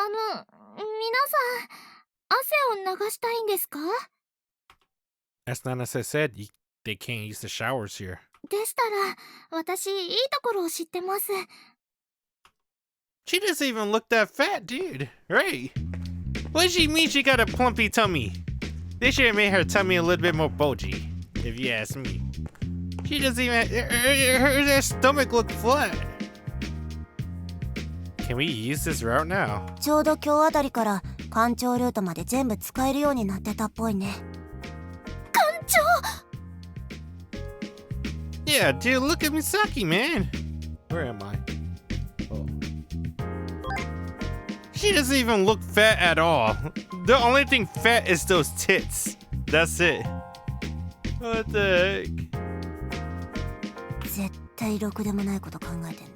さん、汗を流したいんですか？ As Nanase said, they can't use the showers here. でしたら、私、いいところを知ってます。She doesn't even look that fat, dude. Right? What does she mean she got a plumpy tummy? They should have made her tummy a little bit more bulgy, if you ask me. She doesn't even... Her stomach look flat. Can we use this route now? ちょうど今日あたりから干潮ルートまで全部使えるようになってたっぽいね。艦長！ Yeah, dude, look at Misaki, man. Where am I? Oh. She doesn't even look fat at all. The only thing fat is those tits. That's it. What the heck? 絶対ろくでもないこと考えてんな。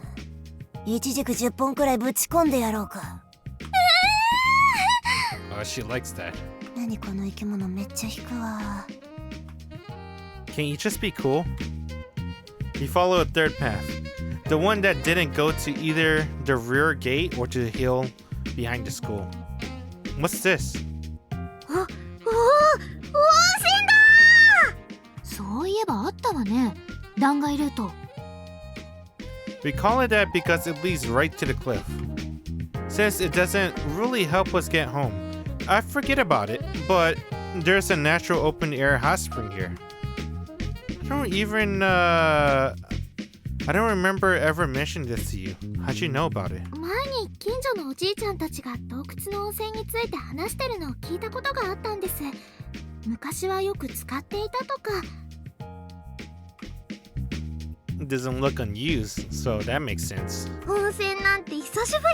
一軸10本くらいぶち込んでやろうか。Oh, she likes that. 何この生き物めっちゃ引くわ。Can you just be cool? You follow a third path. The one that didn't go to either the rear gate or to the hill behind the school. What's this? そういえばあったわね、断崖ルート。We call it that because it leads right to the cliff. Since it doesn't really help us get home, I forget about it, but there's a natural open air hot spring here. I don't even I don't remember ever mentioning this to you. How'd you know about it? 前に近所のおじいちゃんたちが洞窟の温泉について話してるのを聞いたことがあったんです。昔はよく使っていたとか。It doesn't look unused, so that makes sense. 温泉なんて久しぶりだ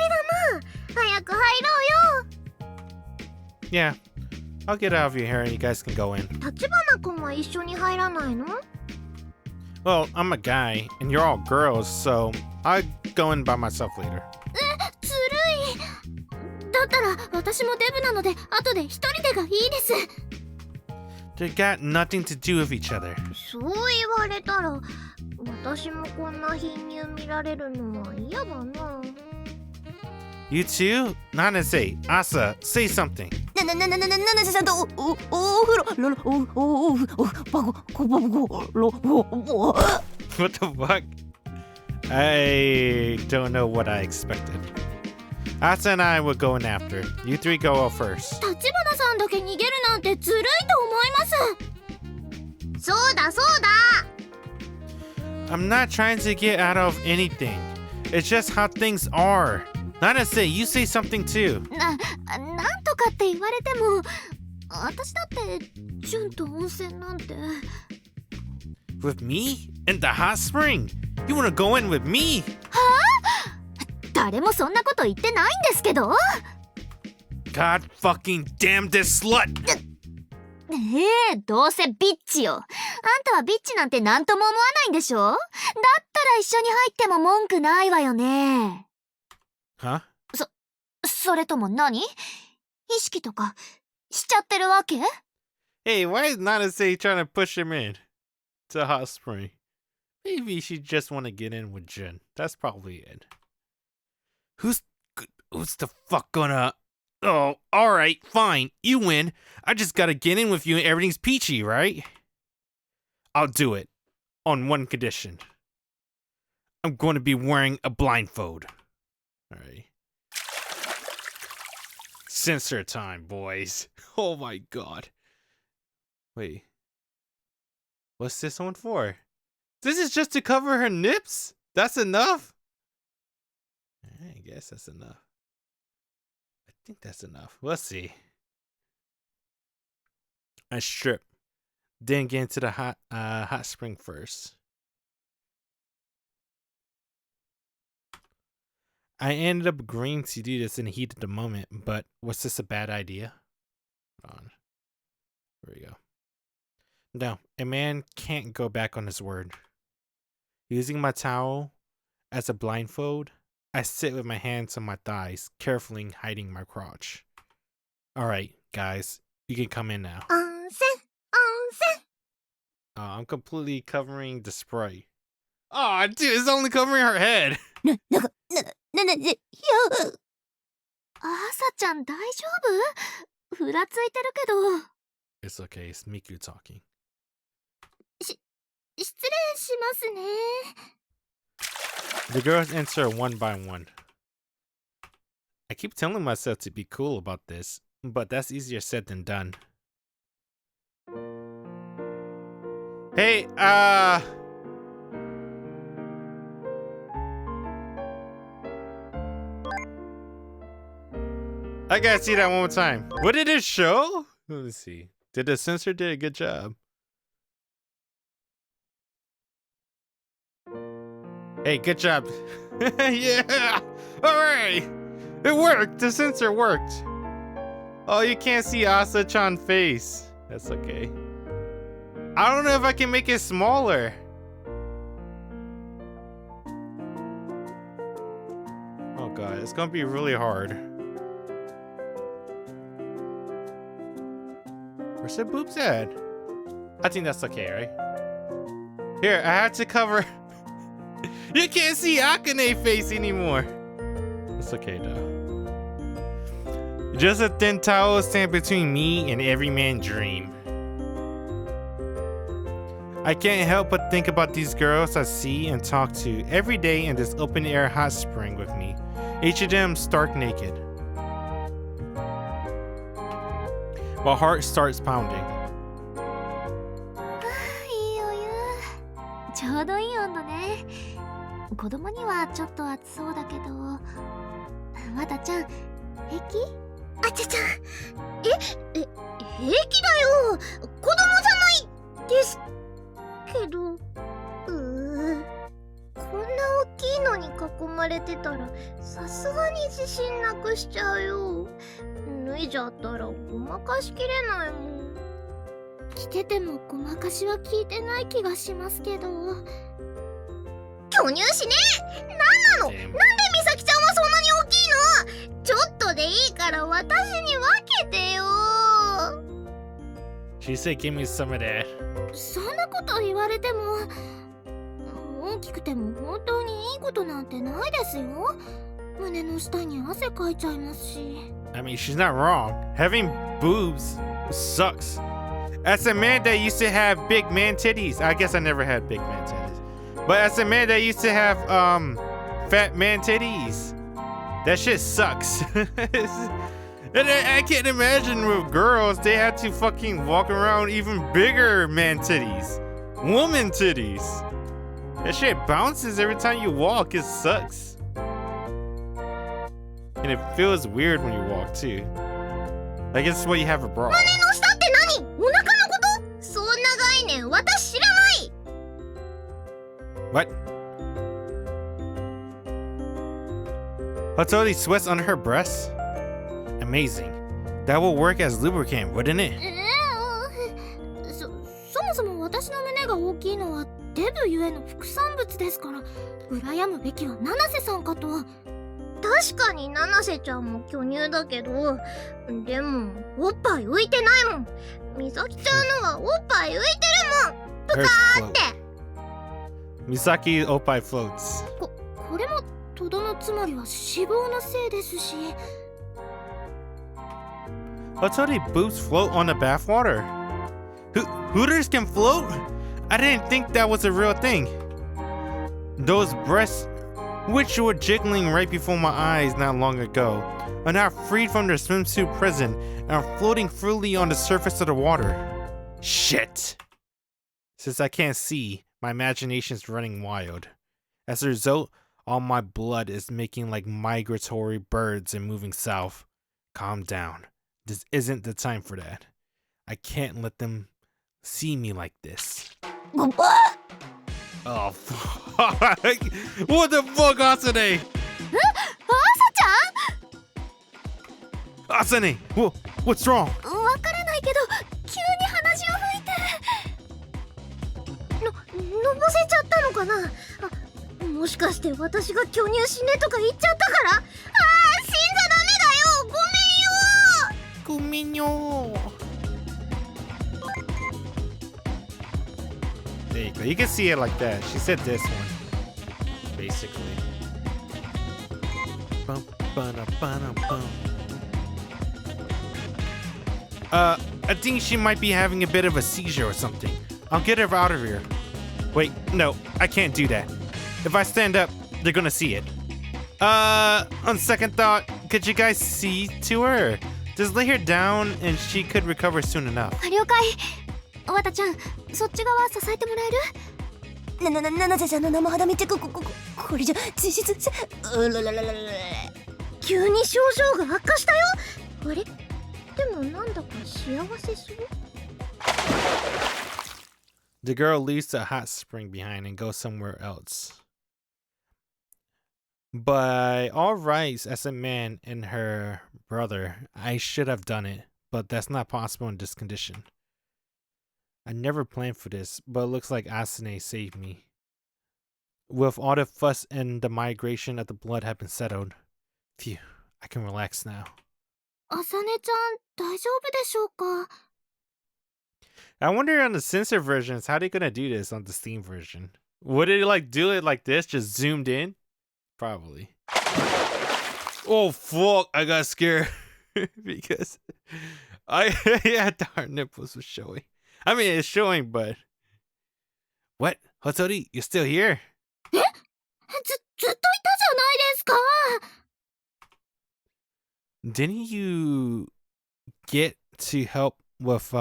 な。早く入ろうよ。 Yeah, I'll get out of your hair and you guys can go in. 立花君は一緒に入らないの？ Well, I'm a guy, and you're all girls, so I'll go in by myself later. ずるい。だったら私もデブなので後で一人でがいいです。 They got nothing to do with each other. そう言われたら私もこんな貧乳見られるのは嫌だな。 You too? Nanase, Asa, say something. なせさんとお風呂バゴコバゴロ What the fuck? I don't know what I expected. Asa and I will go in after. You three go out first. 立花さんだけ逃げるなんてずるいと思います。そうだそうだ。 I'm not trying to get out of anything. It's just how things are. Nanase, you say something too. なんとかって言われても、私だってジュンと温泉なんて。With me? In the hot spring? You wanna go in with me? 誰もそんなこと言ってないんですけど。 God fucking damn this slut! どうせビッチよ。あんたはビッチなんて何とも思わないんでしょ？だったら一緒に入っても文句ないわよね。Huh? それとも何？意識とかしちゃってるわけ？ Hey, why is Nanase trying to push him in to hot spring? Maybe she just want to get in with Jin. That's probably it. Who's the fuck gonna... Oh, alright, fine. You win. I just gotta get in with you and everything's peachy, right? I'll do it. On one condition. I'm going to be wearing a blindfold. Alright. Censor time, boys. Oh my god. Wait. What's this one for? This is just to cover her nips? That's enough? I guess that's enough. I think that's enough. We'll see. I strip. Then get into the hot spring first. I ended up agreeing to do this in the heat of the moment, but was this a bad idea? Hold on. There we go. No, a man can't go back on his word. Using my towel as a blindfold, I sit with my hands on my thighs, carefully hiding my crotch. Alright, guys, you can come in now. 温泉。 I'm completely covering the sprite. Oh, dude, it's only covering her head. 朝ちゃん大丈夫？ふらついてるけど。 It's okay, it's Miku talking. 失礼しますね。 The girls enter one by one. I keep telling myself to be cool about this, but that's easier said than done. Hey, I gotta see that one more time. What did it show? Let me see. Did the censor do a good job? Hey, good job. Yeah! Alright! It worked! The censor worked! Oh, you can't see Asa-chan face. That's okay. I don't know if I can make it smaller. Oh god, it's gonna be really hard. Where's the boobs at? I think that's okay, right? Here, I had to cover... You can't see Akane face anymore. It's okay though. Just a thin towel stand between me and every man's dream. I can't help but think about these girls I see and talk to every day in this open air hot spring with me. Each of them stark naked. My heart starts pounding. いいお湯。ちょうどいい温度ね。子供にはちょっと暑そうだけど。わたちゃん、平気？あちゃちゃん、平気だよ。子供じゃないですけど。こんな大きいのに囲まれてたらさすがに自信なくしちゃうよ。脱いじゃったらごまかしきれないもん。着ててもごまかしは効いてない気がしますけど。巨乳しねえ。なんなの？なんで美咲ちゃんはそんなに大きいの？ちょっとでいいから私に分けてよ。 She said, "Give me some of that." そんなこと言われても、大きくても本当にいいことなんてないですよ。胸の下に汗かいちゃいますし。I mean, she's not wrong. Having boobs sucks. As a man that used to have big man titties, I guess I never had big man titties. But as a man that used to have fat man titties, that shit sucks. And I can't imagine with girls, they had to fucking walk around even bigger man titties. Woman titties. That shit bounces every time you walk, it sucks. And it feels weird when you walk too. Like it's what you have a bra. 胸の下って何？お腹のこと？そんな概念私知らない。 What? Hattori sweats under her breasts? Amazing. That will work as lubricant, wouldn't it? そもそも私の胸が大きいのはデブゆえの副産物ですから、羨むべきは七瀬さんかと。確かに七瀬ちゃんも巨乳だけど、でもおっぱい浮いてないもん。美咲ちゃんのはおっぱい浮いてるもん。ぷかーって。Misaki Oppai floats. これもとどのつまりは脂肪のせいですし。Hattori boobs float on the bathwater. Hooters can float? I didn't think that was a real thing. Those breasts, which were jiggling right before my eyes not long ago, are now freed from their swimsuit prison and are floating freely on the surface of the water. Shit! Since I can't see, my imagination's running wild. As a result, all my blood is making like migratory birds and moving south. Calm down. This isn't the time for that. I can't let them see me like this. Oh, fuck. What the fuck, Asane? Asane, what's wrong? わからないけど急に鼻血を吹いて。のぼせちゃったのかな。もしかして私が巨乳死ねとか言っちゃったから。死んじゃダメだよ。ごめんよ。 There you go. You can see it like that. She said this one, basically. Bum, ba-da, ba-da, bum. I think she might be having a bit of a seizure or something. I'll get her out of here. Wait, no, I can't do that. If I stand up, they're gonna see it. On second thought, could you guys see to her? Just lay her down and she could recover soon enough. 了解。わたちゃん、そっち側支えてもらえる？七瀬ちゃんの生肌見てこれじゃ実質急に症状が悪化したよ。あれ？でもなんだか幸せそう。 The girl leaves the hot spring behind and goes somewhere else. By all rights, as a man and her brother, I should have done it, but that's not possible in this condition. I never planned for this, but it looks like Asane saved me. With all the fuss and the migration of the blood have been settled, phew, I can relax now. あさねちゃん大丈夫でしょうか。 I wonder on the censored versions, how they gonna do this on the Steam version? Would it like do it like this, just zoomed in? Probably. Oh fuck! I got scared because yeah, our nipples was showing. I mean, it's showing, but what? Hattori, you're still here? ずっといたじゃないですか。 Didn't you get to help with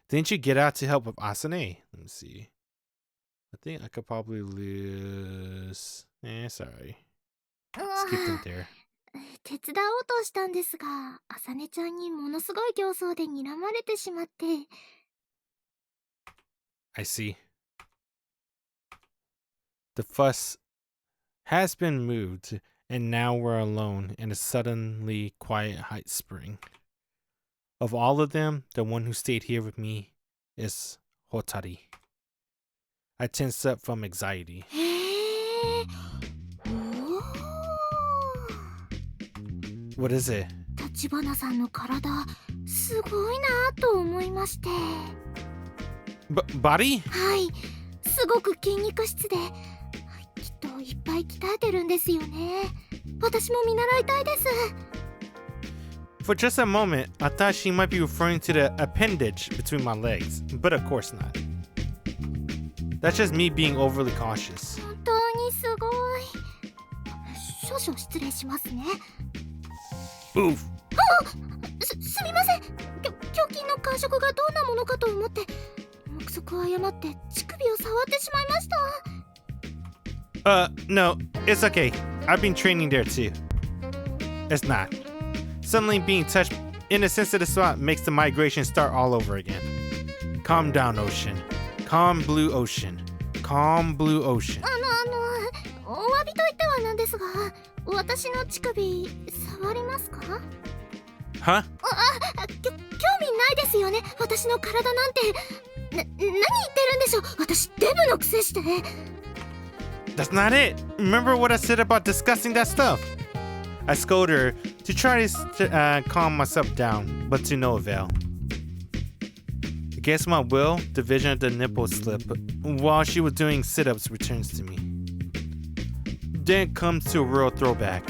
Didn't you get out to help with Asane? Let me see. I think I could probably lose. Sorry. うわ Skip them there. 手伝おうとしたんですが、あさねちゃんにものすごい形相で睨まれてしまって。I see. The fuss has been moved, and now we're alone in a suddenly quiet hot spring. Of all of them, the one who stayed here with me is Hotari. I tense up from anxiety. へえ。おお。 What is it? 立花さんの体、すごいなぁと思いまして。Body? はい、すごく筋肉質で、きっといっぱい鍛えてるんですよね。私も見習いたいです。 For just a moment, I thought she might be referring to the appendage between my legs, but of course not. That's just me being overly cautious. 本当にすごい。少々失礼しますね。 Oof. すみません。胸筋の感触がどんなものかと思って、目測を誤って乳首を触ってしまいました。 No, it's okay. I've been training there too. It's not. Suddenly being touched in a sensitive spot makes the migration start all over again. Calm down, ocean. Calm blue ocean. Calm blue ocean. お詫びといってはなんですが、私の乳首触りますか？ Huh? 興味ないですよね。私の体なんて。何言ってるんでしょう。私デブのくせして。 That's not it. Remember what I said about discussing that stuff? I scolded her to try to calm myself down, but to no avail. Against my will, the vision of the nipple slip while she was doing sit-ups returns to me. Then comes to a real throwback.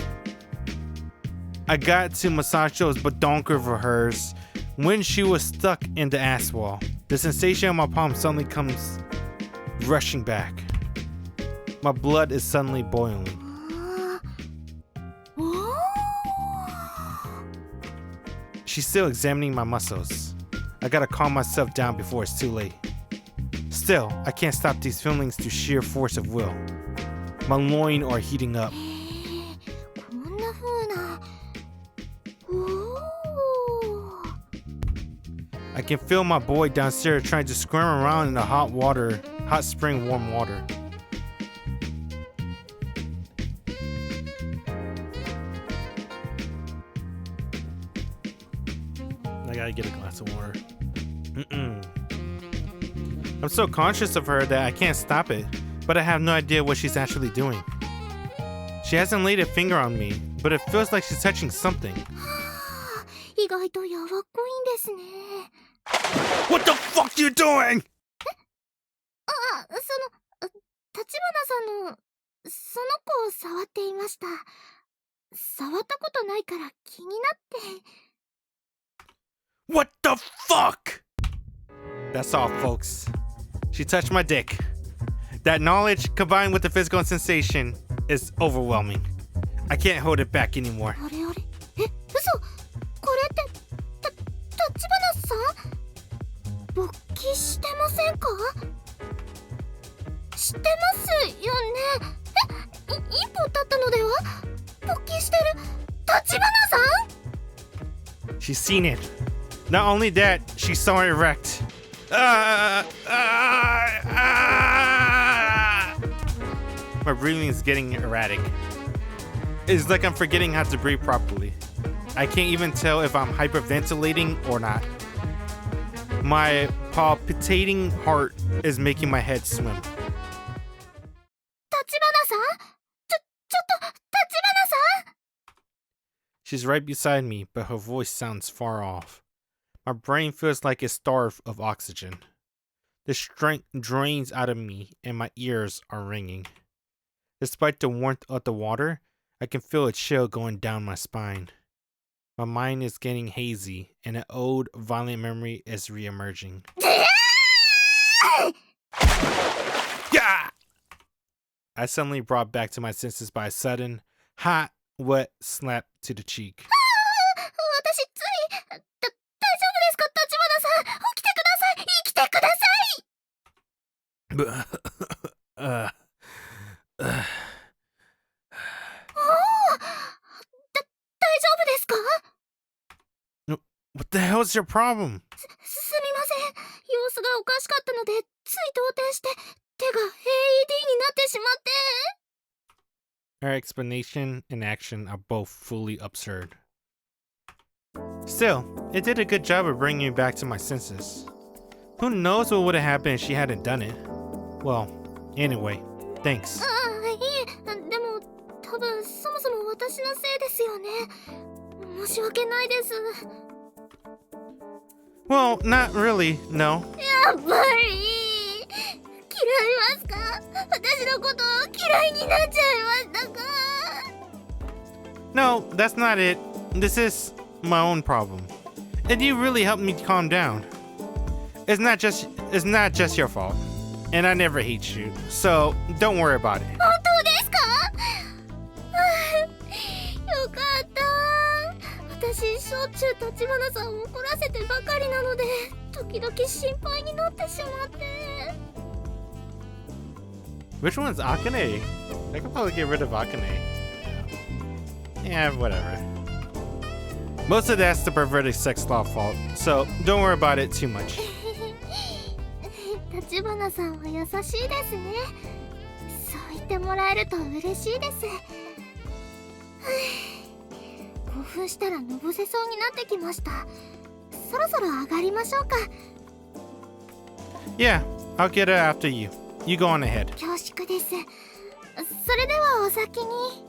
I got to massage those badonkers of hers when she was stuck in the ass wall. The sensation on my palm suddenly comes rushing back. My blood is suddenly boiling. She's still examining my muscles. I gotta calm myself down before it's too late. Still, I can't stop these feelings through sheer force of will. My loin are heating up. こんな風な。おお。 I can feel my boy downstairs trying to squirm around in the hot spring warm water. I gotta get a glass of water. I'm so conscious of her that I can't stop it, but I have no idea what she's actually doing. She hasn't laid a finger on me, but it feels like she's touching something. 意外とやわっこいんですね。 What the fuck you doing? 立花さんのその子を触っていました。触ったことないから気になって。 What the fuck? That's all, folks. She touched my dick. That knowledge, combined with the physical sensation, is overwhelming. I can't hold it back anymore. あれあれ、え、嘘。これって立花さん勃起してませんか？してますよね。一歩経ったのでは？勃起してる立花さん？ She's seen it. Not only that, she saw it erect. My breathing is getting erratic. It's like I'm forgetting how to breathe properly. I can't even tell if I'm hyperventilating or not. My palpitating heart is making my head swim. 立花さん？ちょっと立花さん？ She's right beside me, but her voice sounds far off. My brain feels like it's starved of oxygen. The strength drains out of me and my ears are ringing. Despite the warmth of the water, I can feel a chill going down my spine. My mind is getting hazy and an old, violent memory is re-emerging. Yeah! I suddenly brought back to my senses by a sudden, hot, wet slap to the cheek. 私つい大丈夫ですか立花さん？起きてください。生きてください。was your problem? すみません。様子がおかしかったので、つい動転して、手が AED になってしまって。Her explanation and action are both fully absurd. Still, it did a good job of bringing me back to my senses. Who knows what would have happened if she hadn't done it? Well, anyway, thanks. ああ、いえ、でも、多分そもそも私のせいですよね。申し訳ないです。Well, not really, no. やっぱり、嫌いますか？私のこと嫌いになっちゃいましたか？ No, that's not it. This is my own problem. And you really helped me calm down. It's not just your fault. And I never hate you. So, don't worry about it. 本当ですか？よかった。私しょっちゅう立花さんを怒らせてばかりなので、時々心配になってしまって。Which one's Akane? I could probably get rid of Akane. Yeah, whatever. Most of that's the perverted sex law fault, so don't worry about it too much. 立花さんは優しいですね。そう言ってもらえると嬉しいです。興奮したらのぼせそうになってきました。そろそろ上がりましょうか。Yeah, I'll get her after you. You go on ahead. 恐縮です。それではお先に。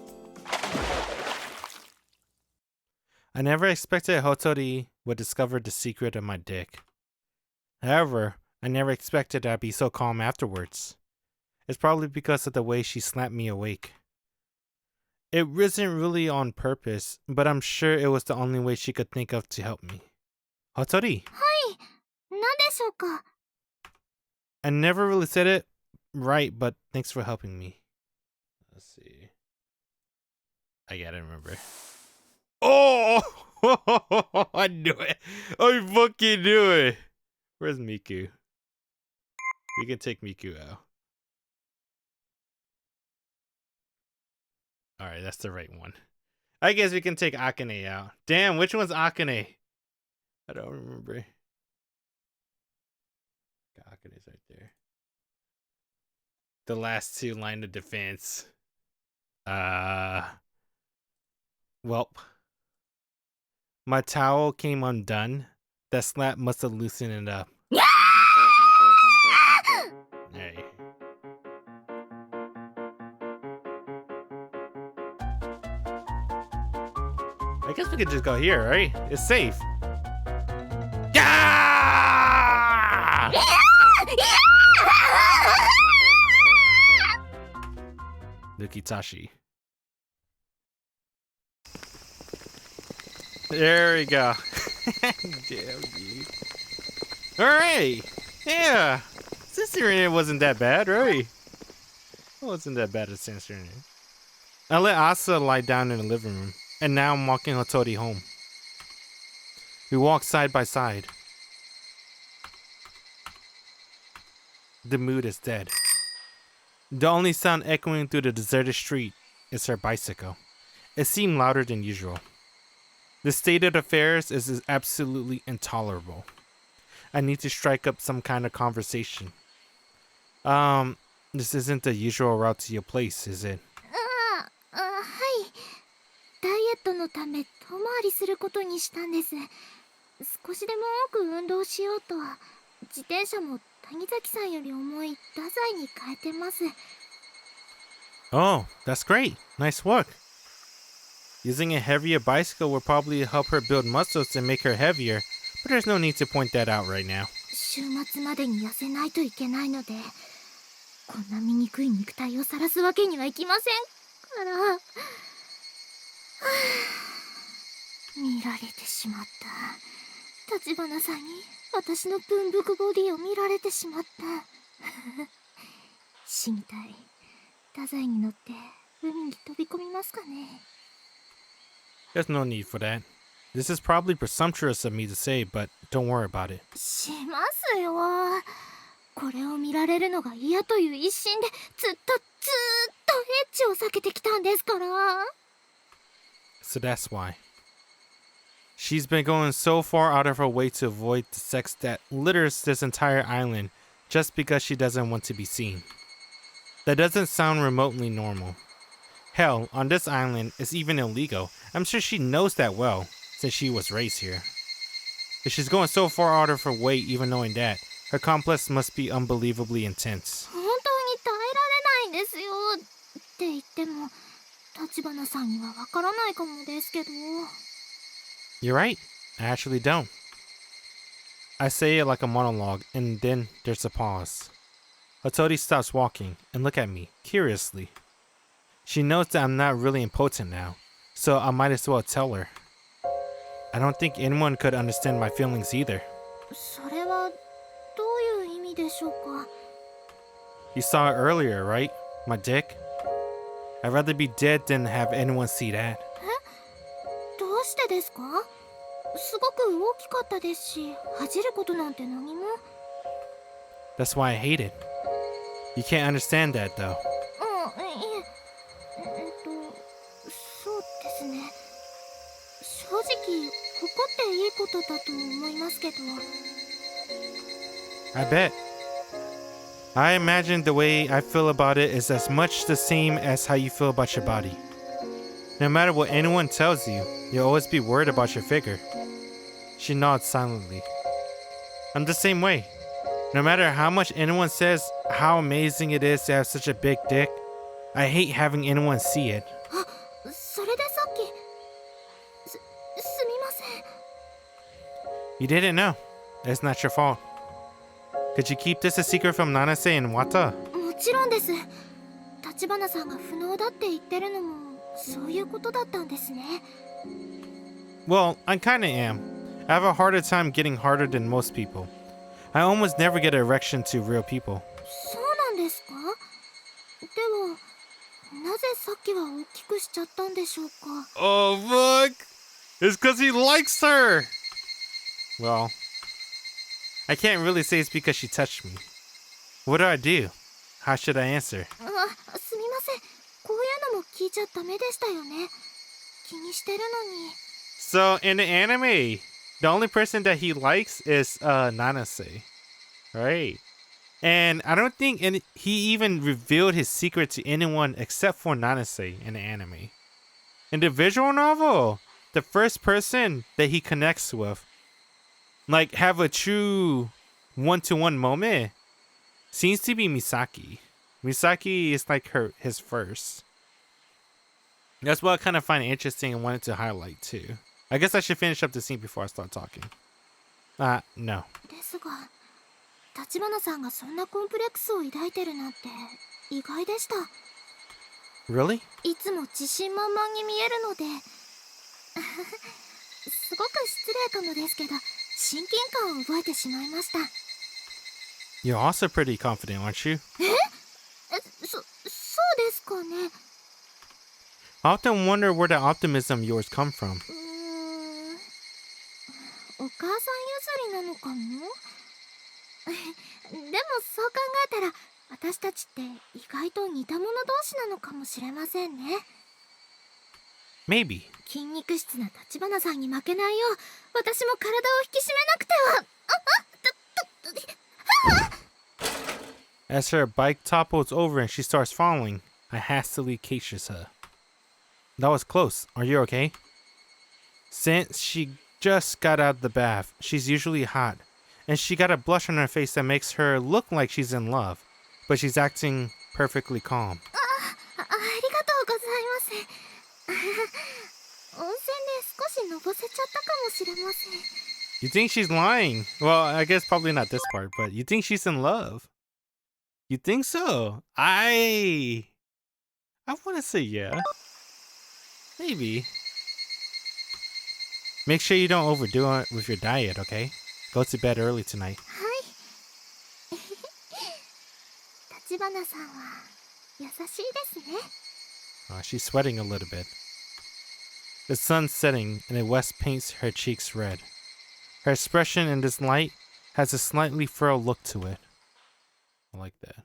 I never expected Hotori would discover the secret of my dick. However, I never expected I'd be so calm afterwards. It's probably because of the way she slapped me awake. It wasn't really on purpose, but I'm sure it was the only way she could think of to help me. Hotori! はい、何でしょうか。I never really said it right, but thanks for helping me. Let's see. I gotta remember. Oh! I knew it! I fucking knew it! Where's Miku? We can take Miku out. Alright, that's the right one. I guess we can take Akane out. Damn, which one's Akane? I don't remember. Akane's right there. The last two line of defense. Welp. My towel came undone. That slap must have loosened it up. Hey. I guess we could just go here, right? It's safe. Ah! Nukitashi. There we go. Damn you. Alright! Yeah! Censoring it wasn't that bad, right? It wasn't that bad at censoring it. I let Asa lie down in the living room, and now I'm walking Hotori home. We walk side by side. The mood is dead. The only sound echoing through the deserted street is her bicycle. It seemed louder than usual. The state of affairs is absolutely intolerable. I need to strike up some kind of conversation. This isn't the usual route to your place, is it? はい。ダイエットのため遠回りすることにしたんです。少しでも多く運動しようと、自転車も谷崎さんより重い太宰に変えてます。Oh, that's great. Nice work. Using a heavier bicycle will probably help her build muscles and make her heavier, but there's no need to point that out right now. 週末までに痩せないといけないので、こんな醜い肉体を晒すわけにはいきませんから。見られてしまった。立花さんに私の文福ボディを見られてしまった。死にたい。太宰に乗って海に飛び込みますかね。There's no need for that. This is probably presumptuous of me to say, but don't worry about it. しますよ。これを見られるのが嫌という一心でずっとエッチを避けてきたんですから。So that's why. She's been going so far out of her way to avoid the sex that litters this entire island just because she doesn't want to be seen. That doesn't sound remotely normal. Hell, on this island, it's even illegal. I'm sure she knows that well, since she was raised here. If she's going so far out of her way even knowing that, her complex must be unbelievably intense. 本当に耐えられないんですよって言っても立花さんにはわからないかもですけど。 You're right, I actually don't. I say it like a monologue, and then there's a pause. Otori stops walking and look at me, curiously. She knows that I'm not really impotent now, so I might as well tell her. I don't think anyone could understand my feelings either. それはどういう意味でしょうか。 You saw it earlier, right? My dick? I'd rather be dead than have anyone see that. どうしてですか？すごく大きかったですし、恥じることなんて何も。 That's why I hate it. You can't understand that, though. いえ、そうですね。正直怒っていいことだと思いますけど。 I bet. I imagine the way I feel about it is as much the same as how you feel about your body. No matter what anyone tells you, you'll always be worried about your figure. She nods silently. I'm the same way. No matter how much anyone says how amazing it is to have such a big dick, I hate having anyone see it. それでさっきすみません。 You didn't know. It's not your fault. Could you keep this a secret from Nanase and Wata? もちろんです。立花さんが不能だって言ってるのもそういうことだったんですね。 Well, I kinda am. I have a harder time getting harder than most people. I almost never get an erection to real people. そうなんですか？ではなぜさっきは大きくしちゃったんでしょうか。 Oh, fuck! It's because he likes her! Well, I can't really say it's because she touched me. What do I do? How should I answer? すみません。こういうのも聞いちゃダメでしたよね。気にしてるのに。 So, in the anime, the only person that he likes is Nanase. Right? And I don't think he even revealed his secret to anyone except for Nanase in the anime. In the visual novel, the first person that he connects with, like have a true one-to-one moment, seems to be Misaki. Misaki is like his first. That's what I kind of find interesting and wanted to highlight too. I guess I should finish up the scene before I start talking. No. ですが、立花さんがそんなコンプレックスを抱いてるなんて意外でした。 Really? いつも自信満々に見えるので、すごく失礼かもですけど、親近感を覚えてしまいました。 You're also pretty confident, aren't you? そうですかね。 I often wonder where the optimism of yours come from. お母さん譲りなのかも。でもそう考えたら私たちって意外と似た者同士なのかもしれませんね。 Maybe. 筋肉質な立花さんに負けないよう私も体を引き締めなくては。 As her bike topples over and she starts falling, I hastily catches her. That was close. Are you okay? Since she just got out of the bath, she's usually hot, and she got a blush on her face that makes her look like she's in love, but she's acting perfectly calm. ありがとうございます。温泉で少しのぼせちゃったかもしれません。 You think she's lying? Well, I guess probably not this part, but you think she's in love? You think so? I want to say yeah. Maybe. Make sure you don't overdo it with your diet, okay? Go to bed early tonight. はい。立花さんは優しいですね。 She's sweating a little bit. The sun's setting and the west paints her cheeks red. Her expression in this light has a slightly furrowed look to it. I like that.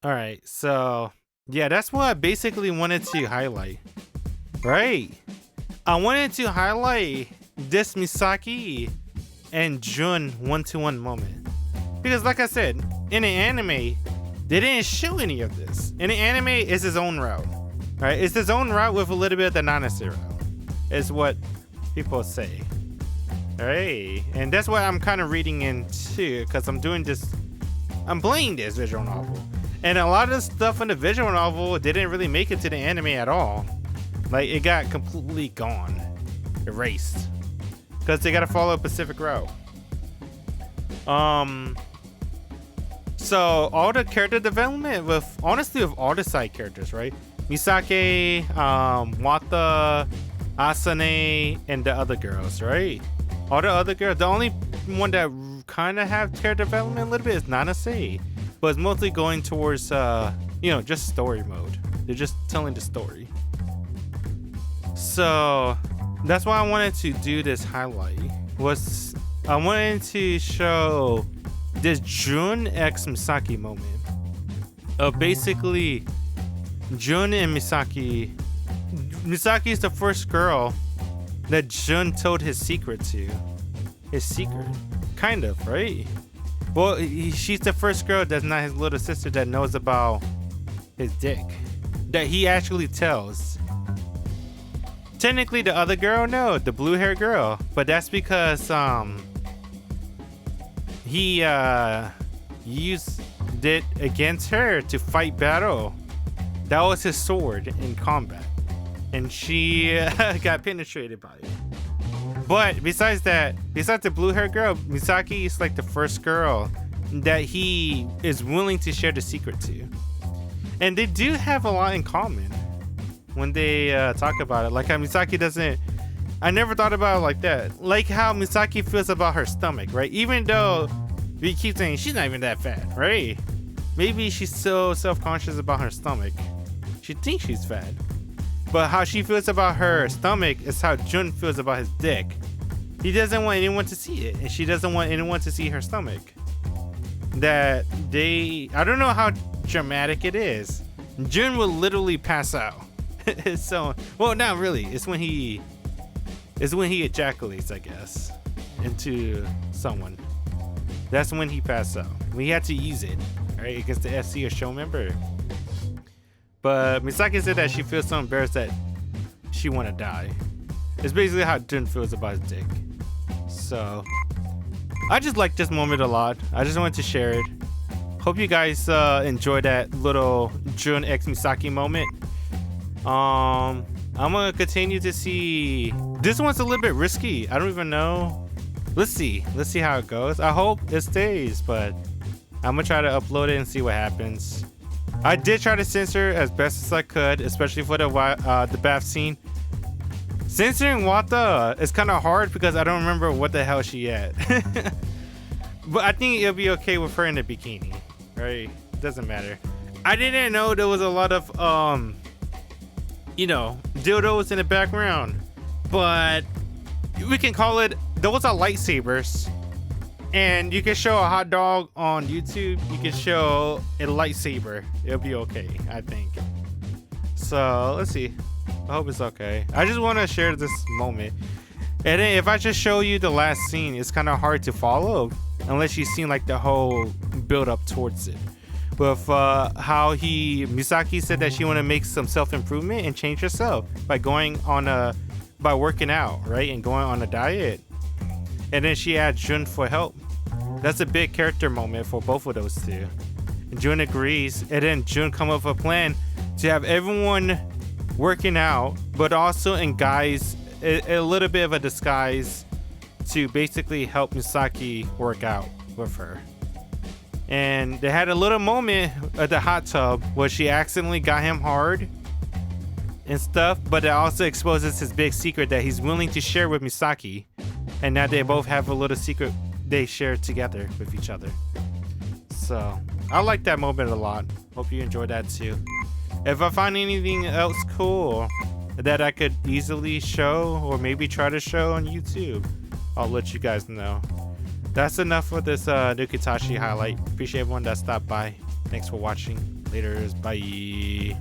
Alright, so yeah, that's what I basically wanted to highlight. Right. I wanted to highlight this Misaki and Jun one-to-one moment. Because like I said, in the anime, they didn't show any of this. In the anime, it's his own route. Right? It's his own route with a little bit of the Nanase route. Is what people say. Alright. And that's what I'm kind of reading into, because I'm doing this. I'm playing this visual novel. And a lot of the stuff in the visual novel didn't really make it to the anime at all. Like, it got completely gone. Erased. Because they gotta follow a Pacific route. So all the character development honestly with all the side characters, right? Misaki, Wata, Asane, and the other girls, right? All the other girls. The only one that kind of have character development a little bit is Nanase, but it's mostly going towards just story mode. They're just telling the story. So that's why I wanted to do this highlight. I wanted to show this Jun x Misaki moment of basically Jun and Misaki. Misaki is the first girl that Jun told his secret to. His secret, kind of, right? Well, she's the first girl that's not his little sister that knows about his dick, that he actually tells. Technically, the other girl, no, the blue hair girl, but that's because he used it against her to fight battle. That was his sword in combat, and she got penetrated by it. But besides that, besides the blue hair girl, Misaki is like the first girl that he is willing to share the secret to, and they do have a lot in common when they talk about it. Like how Misaki doesn't. I never thought about it like that. Like how Misaki feels about her stomach, right? Even though we keep saying she's not even that fat, right? Maybe she's so self-conscious about her stomach. She thinks she's fat. But how she feels about her stomach is how Jun feels about his dick. He doesn't want anyone to see it, and she doesn't want anyone to see her stomach. I don't know how dramatic it is. Jun will literally pass out. So, well, not really. It's when he ejaculates, I guess, into someone. That's when he passed out. When he had to use it, right, against the SC or show member. But Misaki said that she feels so embarrassed that she want to die. It's basically how Jun feels about his dick. So, I just like this moment a lot. I just wanted to share it. Hope you guys enjoy that little Jun x Misaki moment. I'm gonna continue to see. This one's a little bit risky. I don't even know. Let's see how it goes. I hope it stays, but I'm gonna try to upload it and see what happens. I did try to censor as best as I could, especially for the bath scene. Censoring Wata is kind of hard because I don't remember what the hell she at. But I think it'll be okay with her in the bikini, right? Doesn't matter. I didn't know there was a lot of dildos in the background, but we can call it, those are lightsabers. And you can show a hot dog on YouTube, you can show a lightsaber. It'll be okay, I think. So let's see. I hope it's okay. I just want to share this moment. And then if I just show you the last scene, it's kind of hard to follow unless you've seen like the whole build up towards it. With how Misaki said that she want to make some self-improvement and change herself by by working out, right, and going on a diet. And then she asked Jun for help. That's a big character moment for both of those two. And Jun agrees, and then Jun come up with a plan to have everyone working out, but also in guise, a little bit of a disguise to basically help Misaki work out with her. And they had a little moment at the hot tub where she accidentally got him hard and stuff, but it also exposes his big secret that he's willing to share with Misaki. And now they both have a little secret they share together with each other. So I like that moment a lot. Hope you enjoyed that too. If I find anything else cool that I could easily show or maybe try to show on YouTube, I'll let you guys know. That's enough for this Nukitashi highlight. Appreciate everyone that stopped by. Thanks for watching. Laters. Bye.